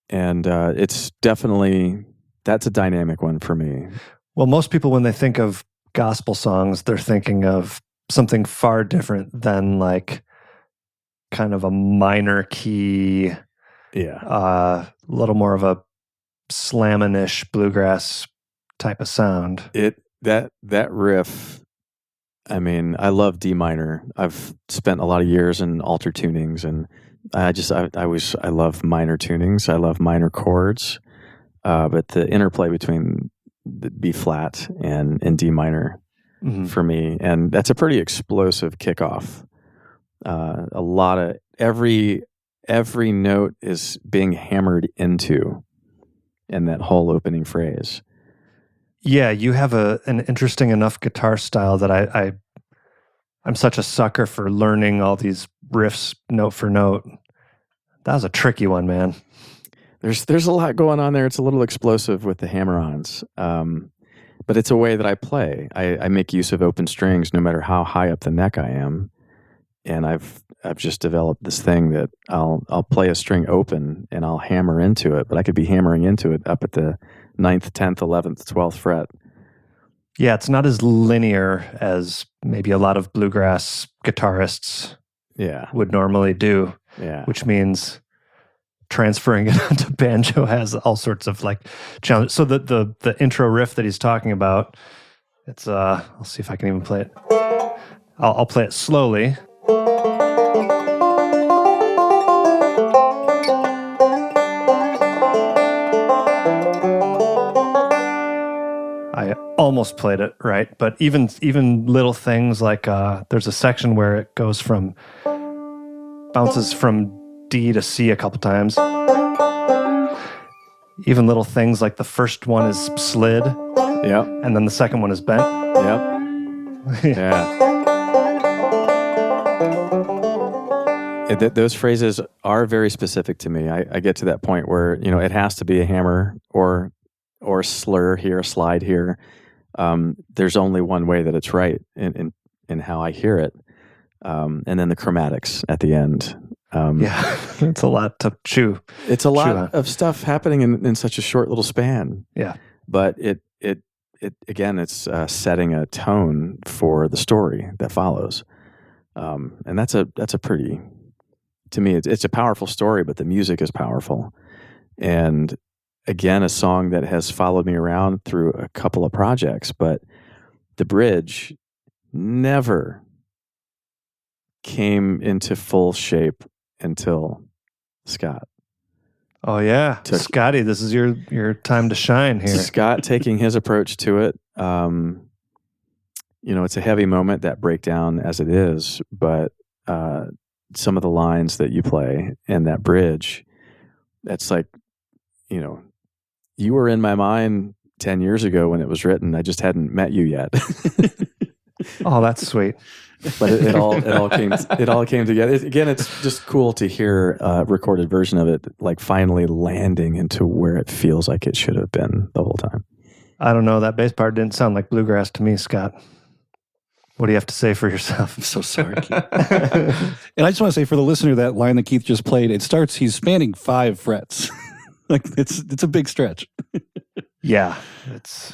Speaker 3: And it's definitely, that's a dynamic one for me.
Speaker 1: Well, most people, when they think of gospel songs, they're thinking of something far different than like kind of a minor key, a little more of a slamming-ish bluegrass type of sound.
Speaker 3: That riff, I mean, I love D minor. I've spent a lot of years in alter tunings, and I love minor tunings. I love minor chords, but the interplay between the B flat and D minor for me, and that's a pretty explosive kickoff. A lot of every note is being hammered into in that whole opening phrase.
Speaker 1: Yeah, you have an interesting enough guitar style that I'm such a sucker for learning all these riffs note for note. That was a tricky one, man.
Speaker 3: There's a lot going on there. It's a little explosive with the hammer-ons, but it's a way that I play. I make use of open strings no matter how high up the neck I am, and I've just developed this thing that I'll play a string open and I'll hammer into it, but I could be hammering into it up at the 9th, 10th, 11th, 12th fret.
Speaker 1: Yeah, it's not as linear as maybe a lot of bluegrass guitarists would normally do, which means transferring it onto banjo has all sorts of like challenges. So the intro riff that he's talking about, it's I'll see if I can even play it. I'll play it slowly. I almost played it right, but even little things like there's a section where it bounces from D to C a couple times. Even little things like the first one is slid, and then the second one is bent.
Speaker 3: Those phrases are very specific to me. I get to that point where it has to be a hammer or slur here, a slide here. There's only one way that it's right in how I hear it, and then the chromatics at the end.
Speaker 1: It's a lot to chew.
Speaker 3: It's a lot of stuff happening in such a short little span.
Speaker 1: Yeah,
Speaker 3: but it again, it's setting a tone for the story that follows, and that's a pretty, to me, it's a powerful story. But the music is powerful, and again, a song that has followed me around through a couple of projects. But the bridge never came into full shape until Scott.
Speaker 1: Oh yeah, Scotty, this is your time to shine here.
Speaker 3: Scott taking his approach to it. It's a heavy moment, that breakdown as it is, but some of the lines that you play and that bridge, that's like, you were in my mind 10 years ago when it was written. I just hadn't met you yet.
Speaker 1: Oh, that's sweet.
Speaker 3: But it all came together. Again, it's just cool to hear a recorded version of it, like finally landing into where it feels like it should have been the whole time.
Speaker 1: I don't know. That bass part didn't sound like bluegrass to me, Scott. What do you have to say for yourself?
Speaker 4: I'm so sorry, Keith. And I just want to say for the listener, that line that Keith just played, he's spanning 5 frets. Like it's a big stretch.
Speaker 1: Yeah, it's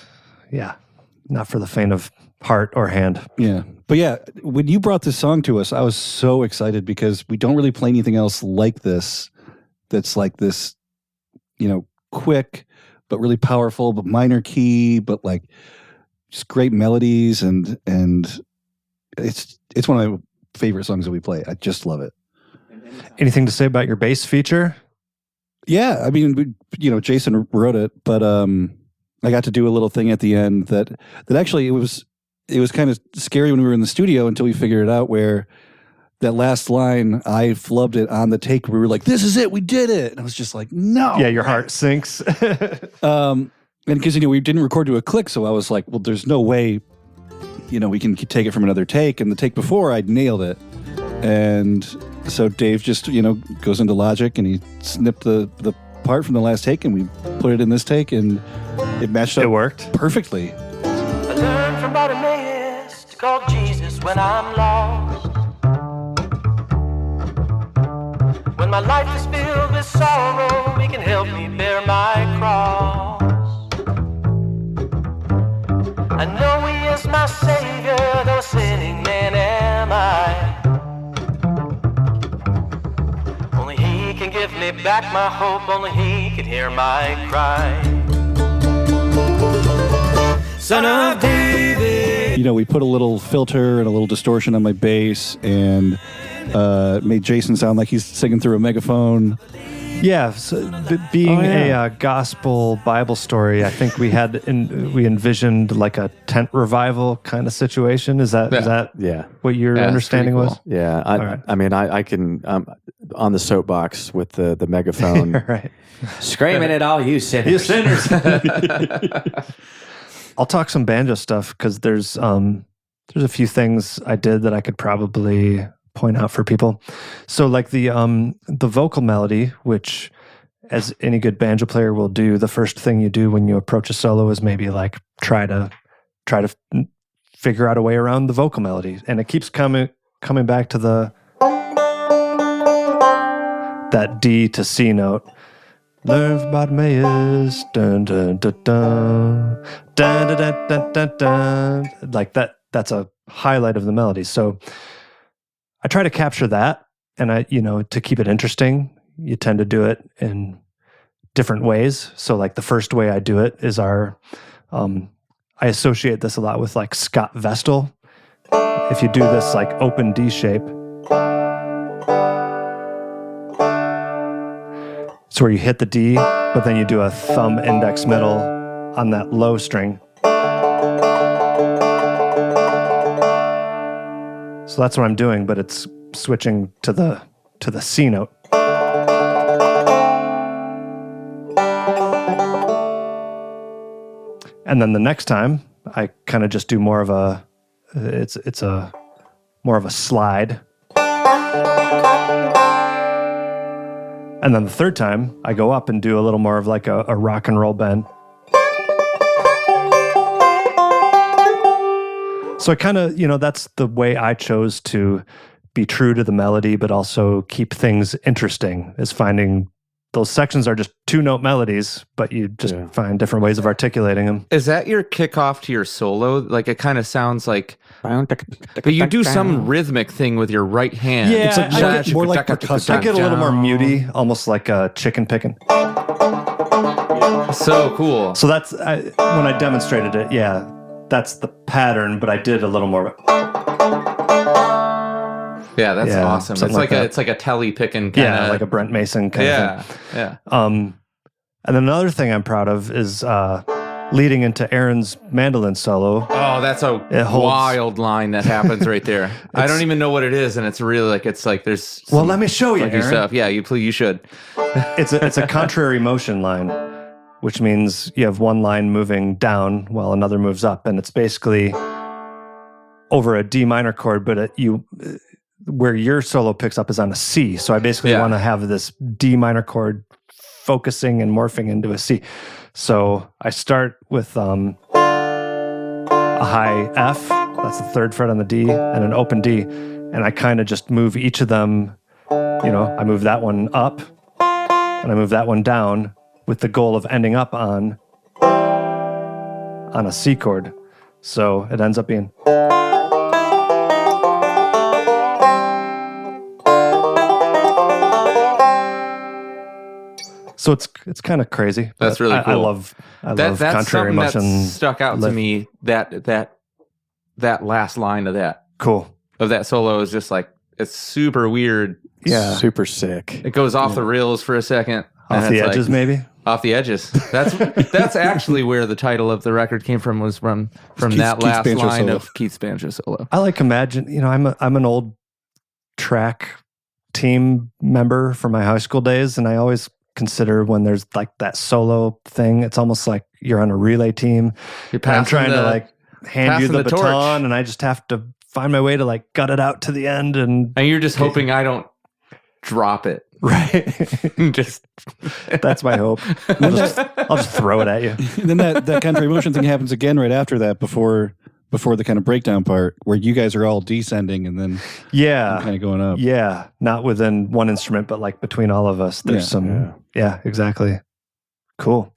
Speaker 1: not for the faint of heart or hand.
Speaker 4: Yeah. But yeah, when you brought this song to us, I was so excited because we don't really play anything else like this that's like this, quick, but really powerful, but minor key, but like just great melodies, and it's one of my favorite songs that we play. I just love it.
Speaker 1: Anything to say about your bass feature?
Speaker 4: Yeah, I mean, Jason wrote it, but I got to do a little thing at the end that actually it was kind of scary when we were in the studio until we figured it out, where that last line, I flubbed it on the take. We were like, this is it, we did it. And I was just like, no.
Speaker 1: Yeah, your heart sinks.
Speaker 4: And because, we didn't record to a click, so I was like, well, there's no way, we can take it from another take. And the take before, I'd nailed it. And so Dave just, goes into Logic and he snipped the part from the last take and we put it in this take and it matched up.
Speaker 1: It worked
Speaker 4: perfectly.
Speaker 7: I learned from Bartimaeus to call Jesus when I'm lost. When my life is filled with sorrow, he can help me bear my cross. I know he is my savior, though a sinning man am I. Only he can give me back my hope, only he can hear my cry. Son of David.
Speaker 4: We put a little filter and a little distortion on my bass and made Jason sound like he's singing through a megaphone.
Speaker 1: Yeah, so being a gospel Bible story, I think we envisioned like a tent revival kind of situation. Is that what your understanding was?
Speaker 3: Cool. Yeah, I mean, I can on the soapbox with the megaphone,
Speaker 1: right?
Speaker 6: Screaming at all you sinners.
Speaker 1: You sinners. I'll talk some banjo stuff because there's a few things I did that I could probably point out for people. So like the vocal melody, which as any good banjo player will do, the first thing you do when you approach a solo is maybe like try to figure out a way around the vocal melody, and it keeps coming back to that D to C note. Learn from Bartimaeus, dun dun dun dun, dun dun dun dun dun dun. Like that. That's a highlight of the melody. So I try to capture that, and to keep it interesting, you tend to do it in different ways. So like the first way I do it is I associate this a lot with like Scott Vestal. If you do this like open D shape, it's where you hit the D, but then you do a thumb index middle on that low string. So that's what I'm doing, but it's switching to the C note. And then the next time, I kind of just do more of a more of a slide. And then the third time, I go up and do a little more of like a rock and roll bend. So I kind of, that's the way I chose to be true to the melody, but also keep things interesting, is finding those sections are just 2-note melodies, but you just find different ways of articulating them.
Speaker 5: Is that your kickoff to your solo? Like it kind of sounds like, but you do some rhythmic thing with your right hand.
Speaker 1: Yeah,
Speaker 4: It's like more like percussive.
Speaker 1: I get a little more muty, almost like a chicken picking.
Speaker 5: So cool.
Speaker 1: So that's, when I demonstrated it, that's the pattern, but I did a little more.
Speaker 5: Yeah, that's awesome. It's like a telly picking kind of
Speaker 1: like a Brent Mason kind of thing.
Speaker 5: Yeah.
Speaker 1: And then another thing I'm proud of is leading into Aaron's mandolin solo.
Speaker 5: Oh, that's a wild line that happens right there. I don't even know what it is, and it's really like there's.
Speaker 1: Well, let me show you, Aaron.
Speaker 5: Stuff. Yeah, you should.
Speaker 1: It's a contrary motion line, which means you have one line moving down while another moves up, and it's basically over a D minor chord, but where your solo picks up is on a C. So I basically want to have this D minor chord focusing and morphing into a C. So I start with a high F, that's the third fret on the D, and an open D, and I kind of just move each of them, I move that one up, and I move that one down, with the goal of ending up on a C chord. So it ends up being. So So it's kind of crazy.
Speaker 5: That's
Speaker 1: but
Speaker 5: really
Speaker 1: I
Speaker 5: cool.
Speaker 1: love
Speaker 5: That's
Speaker 1: contrary
Speaker 5: something
Speaker 1: motion.
Speaker 5: that stuck out to me. That last line of that solo is just like, it's super weird.
Speaker 1: Yeah.
Speaker 3: Super sick.
Speaker 5: It goes off the rails for a second.
Speaker 1: Off the edges, maybe.
Speaker 5: Off the edges. That's actually where the title of the record came from. Was from that last
Speaker 4: Keith's
Speaker 5: line
Speaker 4: solo.
Speaker 5: of Keith's banjo solo.
Speaker 1: I imagine. I'm an old track team member from my high school days, and I always consider when there's like that solo thing, it's almost like you're on a relay team.
Speaker 5: You're
Speaker 1: I'm trying to like hand you
Speaker 5: passing
Speaker 1: the
Speaker 5: the torch.
Speaker 1: baton, and I just have to find my way to like gut it out to the end, and
Speaker 5: you're just hoping I don't drop it.
Speaker 1: right.
Speaker 5: Just
Speaker 1: That's my hope. I'll just throw it at you.
Speaker 4: And then that contrary motion thing happens again right after that, before the kind of breakdown part where you guys are all descending and then
Speaker 1: Yeah.
Speaker 4: kind of going up.
Speaker 1: Yeah. Not within one instrument, but like between all of us, there's Yeah, exactly. Cool.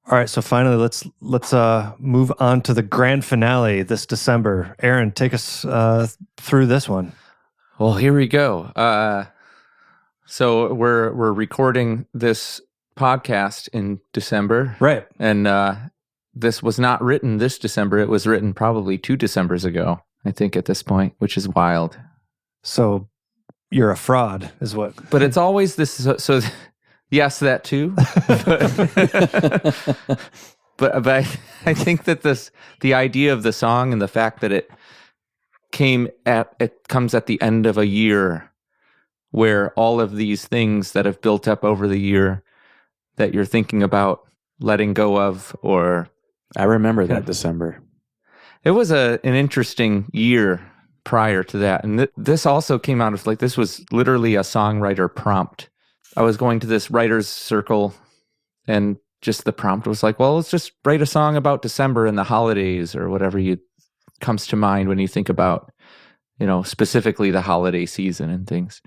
Speaker 1: All right. So finally, let's move on to the grand finale this December. Aaron, take us through this one.
Speaker 5: Well, here we go. So we're recording this podcast in December,
Speaker 1: Right.
Speaker 5: and this was not written this December. It was written probably 2 Decembers ago, I think, at this point, which is wild.
Speaker 1: So you're a fraud, is what.
Speaker 5: But it's always this. So yes, that too. but I think that the idea of the song and the fact that it comes at the end of a year, where all of these things that have built up over the year that you're thinking about letting go of, or
Speaker 3: I remember that December.
Speaker 5: it was an interesting year prior to that. And this also came out of this was literally a songwriter prompt. I was going to this writer's circle, and just the prompt was like, well, let's just write a song about December and the holidays, or whatever comes to mind when you think about, specifically the holiday season and things.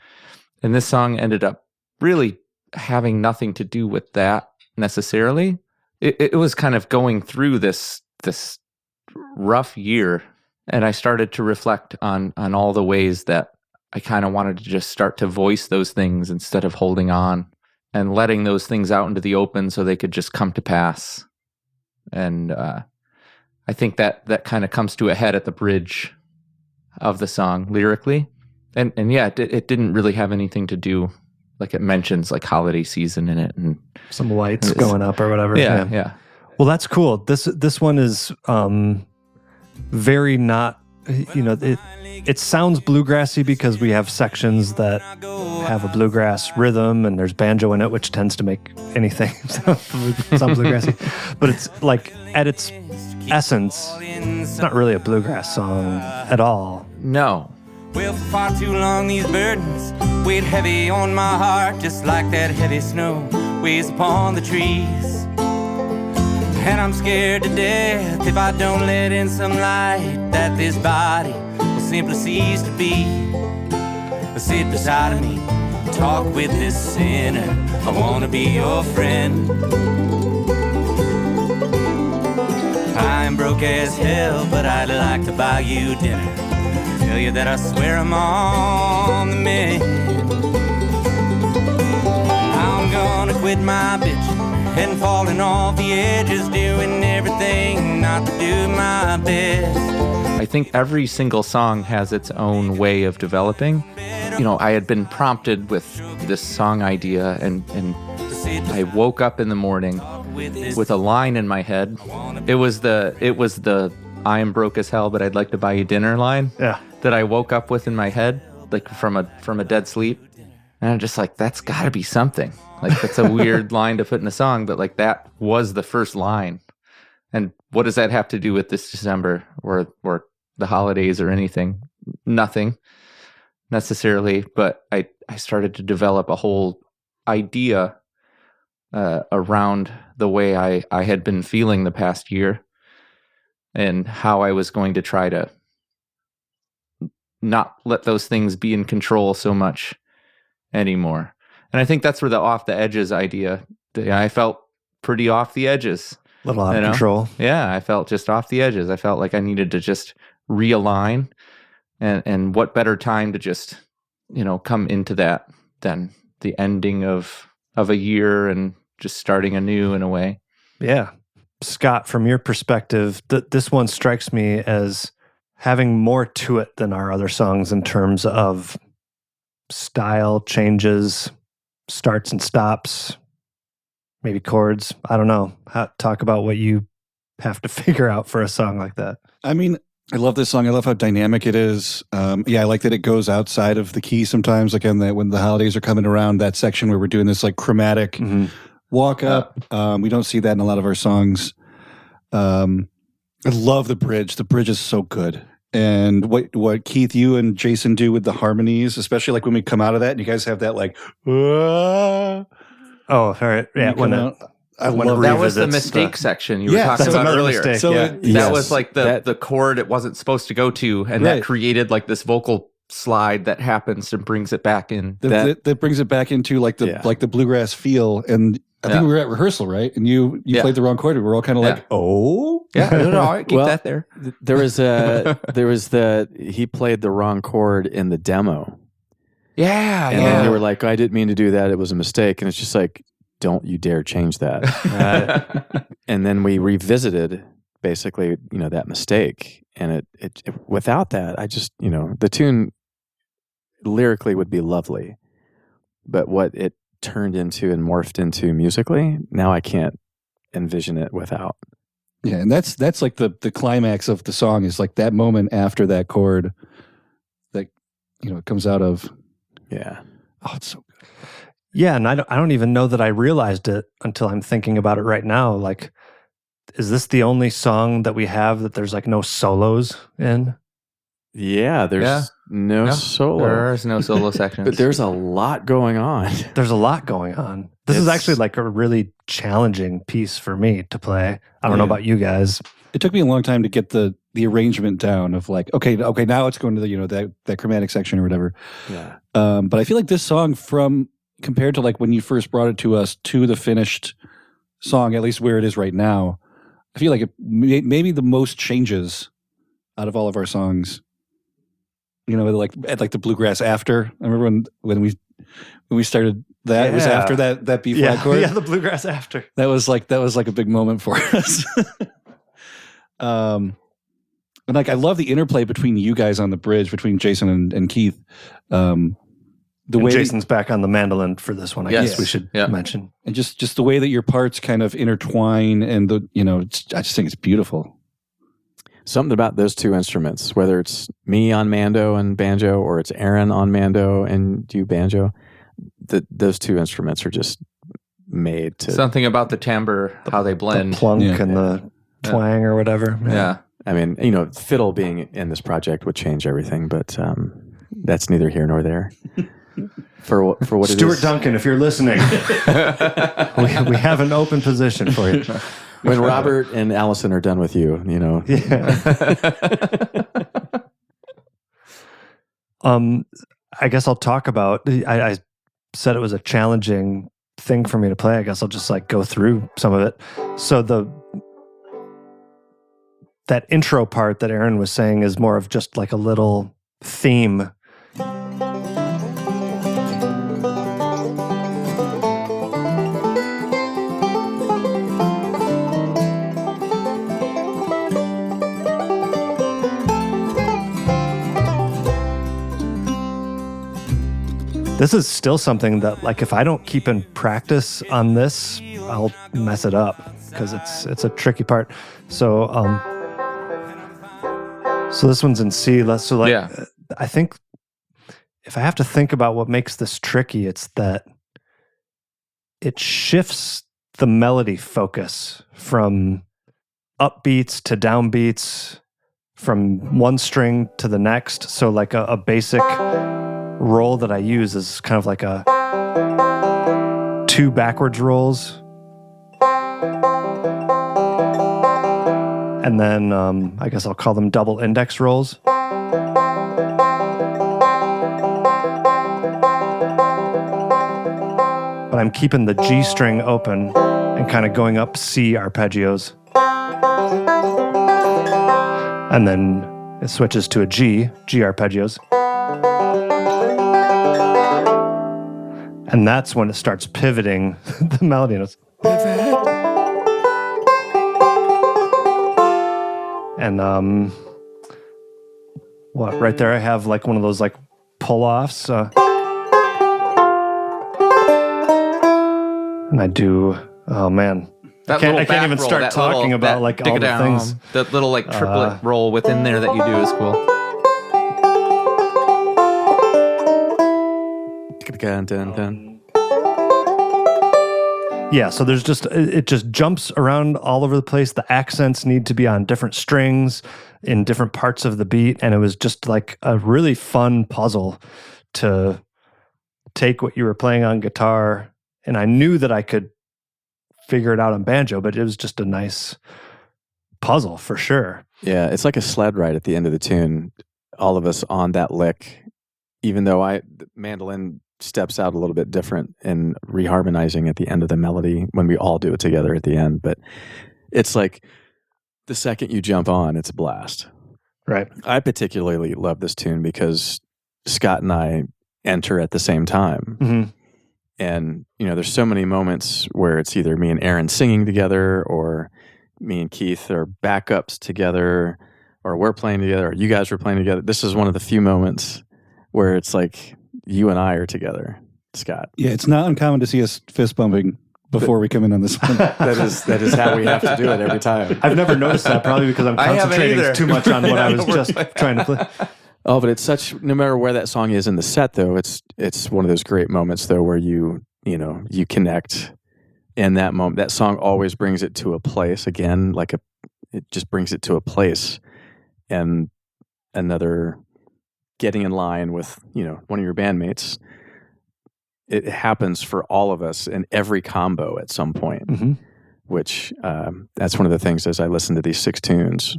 Speaker 5: And this song ended up really having nothing to do with that necessarily. It was kind of going through this rough year, and I started to reflect on all the ways that I kind of wanted to just start to voice those things instead of holding on and letting those things out into the open so they could just come to pass. And I think that kind of comes to a head at the bridge of the song lyrically. And yeah, it didn't really have anything to do, like it mentions like holiday season in it and
Speaker 1: Some lights going up or whatever.
Speaker 5: yeah.
Speaker 1: Well, that's cool. This one is very not, it sounds bluegrassy because we have sections that have a bluegrass rhythm and there's banjo in it, which tends to make anything sound bluegrassy. But it's like at its essence, it's not really a bluegrass song at all.
Speaker 5: No.
Speaker 2: Well, for far too long these burdens weighed heavy on my heart, just like that heavy snow weighs upon the trees. And I'm scared to death if I don't let in some light, that this body will simply cease to be. Sit beside of me, talk with this sinner, I wanna be your friend. I'm broke as hell, but I'd like to buy you dinner, tell you that I swear I'm on the mend. I'm gonna quit my bitching and falling off the edges, doing everything not to do my best.
Speaker 5: I think every single song has its own way of developing. I had been prompted with this song idea, and I woke up in the morning with a line in my head. It was the I am broke as hell, but I'd like to buy you dinner line.
Speaker 1: Yeah.
Speaker 5: That I woke up with in my head, like from a dead sleep. And I'm just like, that's gotta be something. Like, that's a weird line to put in a song, but like that was the first line. And what does that have to do with this December or the holidays or anything? Nothing necessarily, but I started to develop a whole idea around the way I had been feeling the past year and how I was going to try to not let those things be in control so much anymore. And I think that's where the off the edges idea, I felt pretty off the edges.
Speaker 1: A little out of control.
Speaker 5: Yeah, I felt just off the edges. I felt like I needed to just realign, and what better time to just, come into that than the ending of a year and just starting anew in a way.
Speaker 1: Yeah. Scott, from your perspective, this one strikes me as having more to it than our other songs in terms of style changes, starts and stops, maybe chords. I don't know. Talk about what you have to figure out for a song like that.
Speaker 4: I mean, I love this song. I love how dynamic it is. I like that it goes outside of the key sometimes, like when the holidays are coming around, that section where we're doing this like chromatic walk up. We don't see that in a lot of our songs. I love the bridge. The bridge is so good. And what Keith, you and Jason do with the harmonies, especially like when we come out of that and you guys have that like,
Speaker 1: oh, all right. Yeah.
Speaker 4: I love
Speaker 5: that was the mistake section you were talking about earlier.
Speaker 1: Mistake,
Speaker 4: so
Speaker 5: that was like the chord it wasn't supposed to go to, and that created like this vocal slide that happens and brings it back in.
Speaker 4: That brings it back into like the bluegrass feel. And I think we were at rehearsal, right? And you played the wrong chord. We were all kind of like, oh,
Speaker 5: yeah, no, keep that there.
Speaker 3: He played the wrong chord in the demo.
Speaker 5: Yeah,
Speaker 3: and then you were like, I didn't mean to do that. It was a mistake. And it's just like, don't you dare change that. And then we revisited basically, that mistake. And it without that, I just, the tune lyrically would be lovely, but what it turned into and morphed into musically, now I can't envision it without.
Speaker 4: Yeah, and that's like the climax of the song is like that moment after that chord that it comes out of.
Speaker 3: Yeah.
Speaker 4: Oh, it's so good.
Speaker 1: Yeah, and I don't even know that I realized it until I'm thinking about it right now. Like, is this the only song that we have that there's like no solos in?
Speaker 3: Yeah, there's no solo.
Speaker 5: There's no solo sections.
Speaker 3: But there's a lot going on.
Speaker 1: There's a lot going on. This is actually like a really challenging piece for me to play. I don't know about you guys.
Speaker 4: It took me a long time to get the arrangement down of like, okay, now it's going to the that chromatic section or whatever.
Speaker 3: Yeah.
Speaker 4: But I feel like this song compared to like when you first brought it to us to the finished song, at least where it is right now, I feel like it maybe the most changes out of all of our songs. Like at like the bluegrass after. I remember when we started that, it was after that B flat chord.
Speaker 1: Yeah, the bluegrass after.
Speaker 4: That was like a big moment for us. And like I love the interplay between you guys on the bridge, between Jason and Keith.
Speaker 1: Jason's back on the mandolin for this one, I guess we should mention.
Speaker 4: And just the way that your parts kind of intertwine and I just think it's beautiful.
Speaker 3: Something about those two instruments, whether it's me on mando and banjo or it's Aaron on mando and you banjo, those two instruments are just made to...
Speaker 5: Something about the timbre, how they blend.
Speaker 1: The plunk and the twang or whatever.
Speaker 5: Yeah.
Speaker 3: I mean, fiddle being in this project would change everything, but that's neither here nor there. For what it is.
Speaker 1: Stuart Duncan, if you're listening, we have an open position for you.
Speaker 3: When Robert and Allison are done with you,
Speaker 1: Yeah. I guess I'll talk about. I said it was a challenging thing for me to play. I guess I'll just like go through some of it. So that intro part that Aaron was saying is more of just like a little theme. This is still something that, like, if I don't keep in practice on this, I'll mess it up because it's a tricky part. So, so this one's in C. I think if I have to think about what makes this tricky, it's that it shifts the melody focus from upbeats to downbeats, from one string to the next. So, like a basic roll that I use is kind of like two backwards rolls, and then I guess I'll call them double index rolls. But I'm keeping the G string open and kind of going up C arpeggios, and then it switches to a G arpeggios. And that's when it starts pivoting the melody notes. And what right there I have like one of those like pull-offs. And I do, oh man.
Speaker 5: That
Speaker 1: I
Speaker 5: little
Speaker 1: can't even
Speaker 5: back roll,
Speaker 1: start
Speaker 5: that
Speaker 1: talking
Speaker 5: little-
Speaker 1: about
Speaker 5: that
Speaker 1: like all the
Speaker 5: dig-a-down,
Speaker 1: things.
Speaker 5: That little like triplet roll within there that you do is cool.
Speaker 1: Yeah, so there's just, it just jumps around all over the place. The accents need to be on different strings in different parts of the beat. And it was just like a really fun puzzle to take what you were playing on guitar. And I knew that I could figure it out on banjo, but it was just a nice puzzle for sure.
Speaker 3: Yeah, it's like a sled ride at the end of the tune. All of us on that lick, even though the mandolin steps out a little bit different and reharmonizing at the end of the melody when we all do it together at the end. But it's like the second you jump on, it's a blast.
Speaker 1: Right.
Speaker 3: I particularly love this tune because Scott and I enter at the same time.
Speaker 1: Mm-hmm.
Speaker 3: And, you know, there's so many moments where it's either me and Aaron singing together or me and Keith are backups together or we're playing together or you guys were playing together. This is one of the few moments where it's like you and I are together, Scott.
Speaker 4: Yeah, it's not uncommon to see us fist bumping before we come in on this one.
Speaker 3: That is how we have to do it every time.
Speaker 1: I've never noticed that, probably because I'm
Speaker 5: I haven't
Speaker 1: concentrating
Speaker 5: either.
Speaker 1: too much on what I was just trying to play.
Speaker 3: Oh, but it's such, no matter where that song is in the set though, it's one of those great moments though where you connect in that moment. That song always brings it to a place again, it just brings it to a place and another getting in line with, one of your bandmates. It happens for all of us in every combo at some point,
Speaker 1: Mm-hmm.
Speaker 3: which that's one of the things as I listen to these 6 tunes,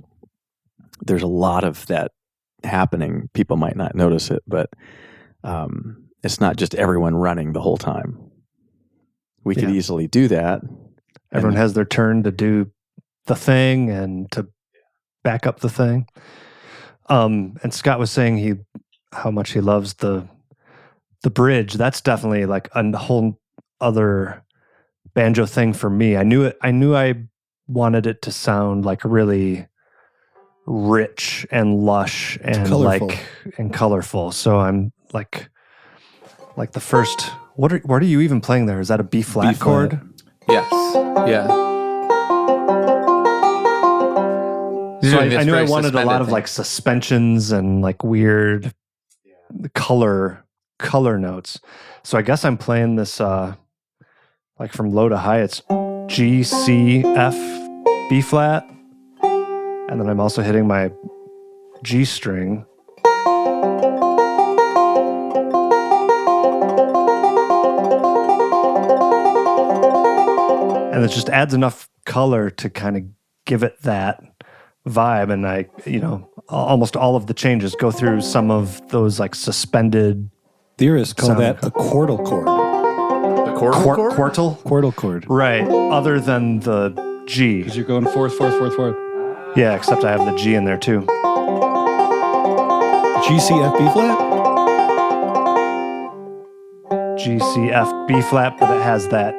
Speaker 3: there's a lot of that happening. People might not notice it, but it's not just everyone running the whole time. We could easily do that.
Speaker 1: Everyone has their turn to do the thing and to back up the thing. And Scott was saying how much he loves the bridge. That's definitely like a whole other banjo thing for me. I knew I wanted it to sound like really rich and lush and
Speaker 4: Colorful.
Speaker 1: colorful. So I'm like the first. What are you even playing there? Is that a B flat chord?
Speaker 5: Yes. Yeah.
Speaker 1: So I knew I wanted a lot of like suspensions and like weird color notes. So I guess I'm playing this like from low to high. It's G, C, F, B flat, and then I'm also hitting my G string. And it just adds enough color to kind of give it that vibe. And I, almost all of the changes go through some of those like suspended.
Speaker 4: Theorists call
Speaker 1: Sound
Speaker 4: that a quartal chord.
Speaker 5: The chord?
Speaker 1: Quartal?
Speaker 4: Quartal chord.
Speaker 1: Right. Other than the G.
Speaker 4: Because you're going fourth, fourth, fourth, fourth.
Speaker 1: Yeah, except I have the G in there too.
Speaker 4: G, C, F, B flat?
Speaker 1: G, C, F, B flat, but it has that.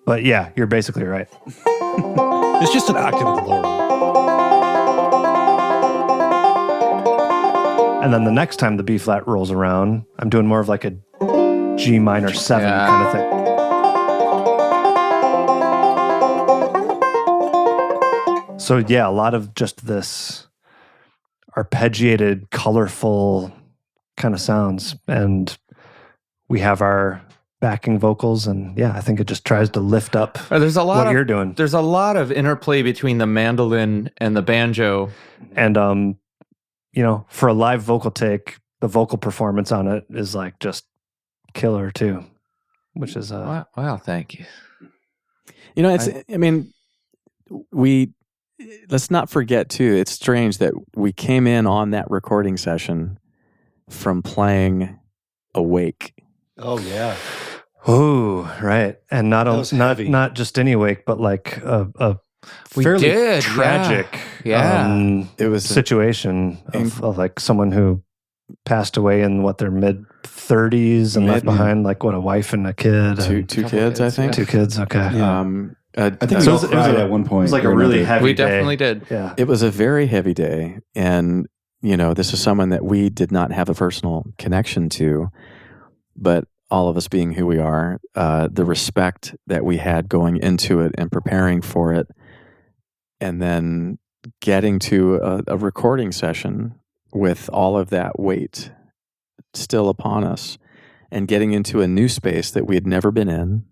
Speaker 1: But yeah, you're basically right.
Speaker 4: It's just an octave of the lower one.
Speaker 1: And then the next time the B flat rolls around, I'm doing more of like a G minor 7 kind of thing. So yeah, a lot of just this arpeggiated, colorful kind of sounds. And we have our backing vocals, and yeah, I think it just tries to lift up
Speaker 5: There's a lot
Speaker 1: what you're doing.
Speaker 5: There's a lot of interplay between the mandolin and the banjo.
Speaker 1: And for a live vocal take, the vocal performance on it is like just killer too, which is
Speaker 5: Wow, thank you.
Speaker 3: Let's not forget too, it's strange that we came in on that recording session from playing awake.
Speaker 4: Oh, yeah.
Speaker 1: oh right, and
Speaker 4: That was heavy.
Speaker 1: not just any wake, but like a
Speaker 5: We
Speaker 1: fairly
Speaker 5: did,
Speaker 1: tragic
Speaker 5: yeah.
Speaker 3: It was
Speaker 1: situation of like someone who passed away in their mid 30s and left behind like a wife and a kid,
Speaker 3: two
Speaker 1: and
Speaker 3: kids, I think.
Speaker 1: 2 kids. Okay.
Speaker 4: Yeah. I think
Speaker 1: So
Speaker 4: we
Speaker 1: it was-
Speaker 4: cried at one point.
Speaker 1: It was like
Speaker 4: or
Speaker 1: a really
Speaker 4: another.
Speaker 1: heavy
Speaker 5: We
Speaker 1: day.
Speaker 5: definitely did.
Speaker 1: Yeah.
Speaker 3: It was a very heavy day. And, this is someone that we did not have a personal connection to, but all of us being who we are, the respect that we had going into it and preparing for it, and then getting to a recording session with all of that weight still upon us, and getting into a new space that we had never been in,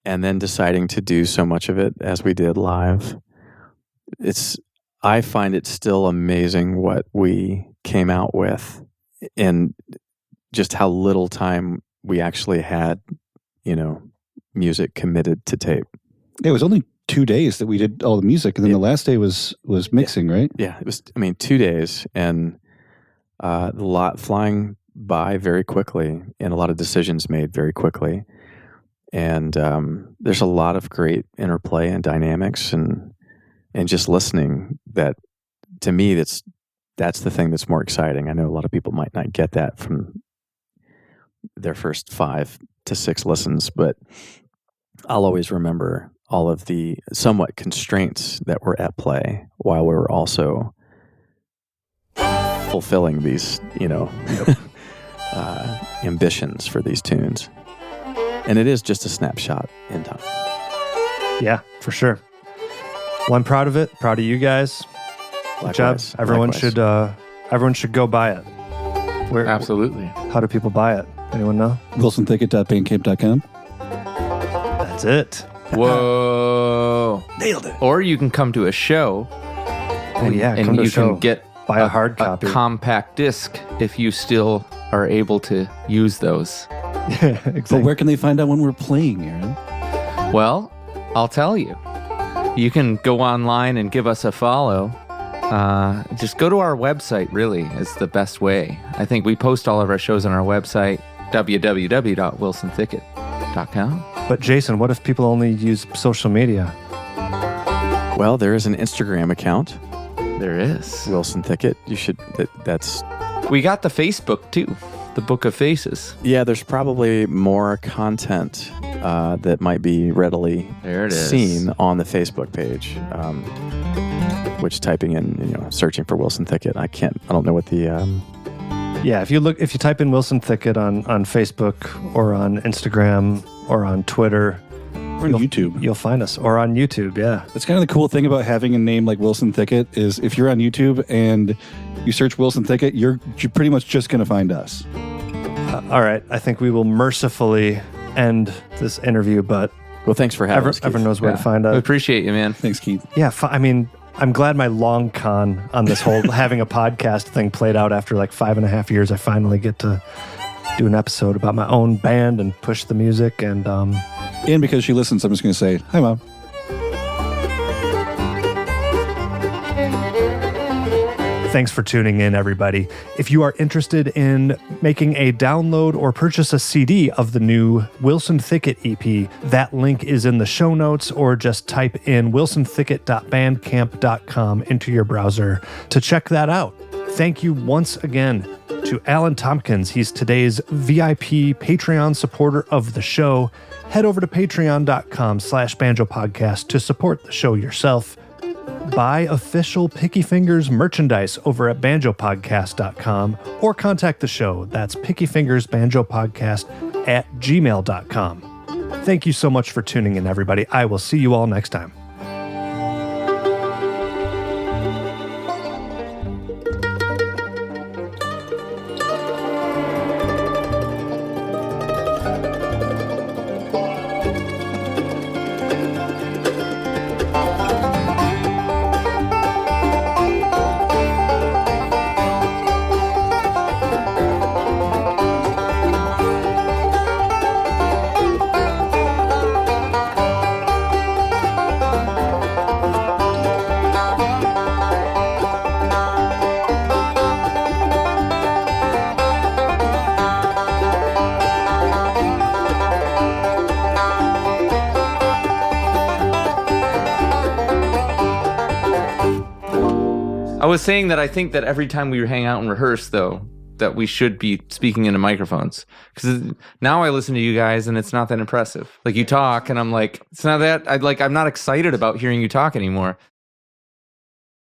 Speaker 3: and then deciding to do so much of it as we did live. I find it still amazing what we came out with, and just how little time we actually had, music committed to tape.
Speaker 4: It was only 2 days that we did all the music, and then the last day was mixing, right?
Speaker 3: Yeah, it was, 2 days, and a lot flying by very quickly, and a lot of decisions made very quickly. And there's a lot of great interplay and dynamics and just listening that, to me, that's the thing that's more exciting. I know a lot of people might not get that from their first 5 to 6 listens, but I'll always remember all of the somewhat constraints that were at play while we were also fulfilling these, ambitions for these tunes. And it is just a snapshot in time.
Speaker 1: Yeah, for sure. Well, I'm proud of it. Proud of you guys. Good job.
Speaker 3: Likewise.
Speaker 1: Everyone should go buy it. Where?
Speaker 5: Absolutely.
Speaker 1: How do people buy it? Anyone know?
Speaker 4: WilsonThicket.bandcamp.com.
Speaker 1: That's it.
Speaker 5: Whoa.
Speaker 4: Nailed it.
Speaker 5: Or you can come to a show.
Speaker 1: Oh yeah,
Speaker 5: and
Speaker 1: come to
Speaker 5: you
Speaker 1: a show.
Speaker 5: can get
Speaker 1: Buy a hard copy.
Speaker 5: compact disc if you still are able to use those.
Speaker 1: Yeah, exactly.
Speaker 4: But where can they find out when we're playing, Aaron?
Speaker 5: Well, I'll tell you. You can go online and give us a follow. Just go to our website, really, is the best way. I think we post all of our shows on our website, www.wilsonthicket.com.
Speaker 1: But Jason, what if people only use social media?
Speaker 3: Well, there is an Instagram account,
Speaker 5: There is.
Speaker 3: Wilson Thicket. You should, that's,
Speaker 5: We got the Facebook, too. The Book of Faces.
Speaker 3: yeah, there's probably more content that might be readily
Speaker 5: There it is.
Speaker 3: seen on the Facebook page, which typing in, searching for Wilson Thicket, I don't know what the,
Speaker 1: Yeah, if you type in Wilson Thicket on Facebook or on Instagram or on Twitter,
Speaker 4: Or on YouTube.
Speaker 1: you'll find us. Or on YouTube, yeah.
Speaker 4: That's kind of the cool thing about having a name like Wilson Thicket is if you're on YouTube and you search Wilson Thicket, you're pretty much just going to find us.
Speaker 1: All right, I think we will mercifully end this interview, but
Speaker 3: well, thanks for having us, Keith.
Speaker 1: everyone knows where to find
Speaker 5: We
Speaker 1: us.
Speaker 5: appreciate you, man.
Speaker 4: Thanks, Keith.
Speaker 1: Yeah, I'm glad my long con on this whole having a podcast thing played out after like 5.5 years. I finally get to do an episode about my own band and push the music. And
Speaker 4: And because she listens, I'm just going to say, hi, Mom.
Speaker 1: thanks for tuning in, everybody. If you are interested in making a download or purchase a CD of the new Wilson Thicket EP, that link is in the show notes, or just type in wilsonthicket.bandcamp.com into your browser to check that out. Thank you once again to Alan Tompkins. He's today's VIP Patreon supporter of the show. Head over to patreon.com/banjopodcast to support the show yourself. Buy official Picky Fingers merchandise over at banjopodcast.com or contact the show. That's pickyfingersbanjopodcast@gmail.com. Thank you so much for tuning in, everybody. I will see you all next time. I was saying that I think that every time we hang out and rehearse, though,
Speaker 5: that we should be speaking into microphones. Because now I listen to you guys and it's not that impressive. Like you talk and I'm like, it's not that I'm not excited about hearing you talk anymore.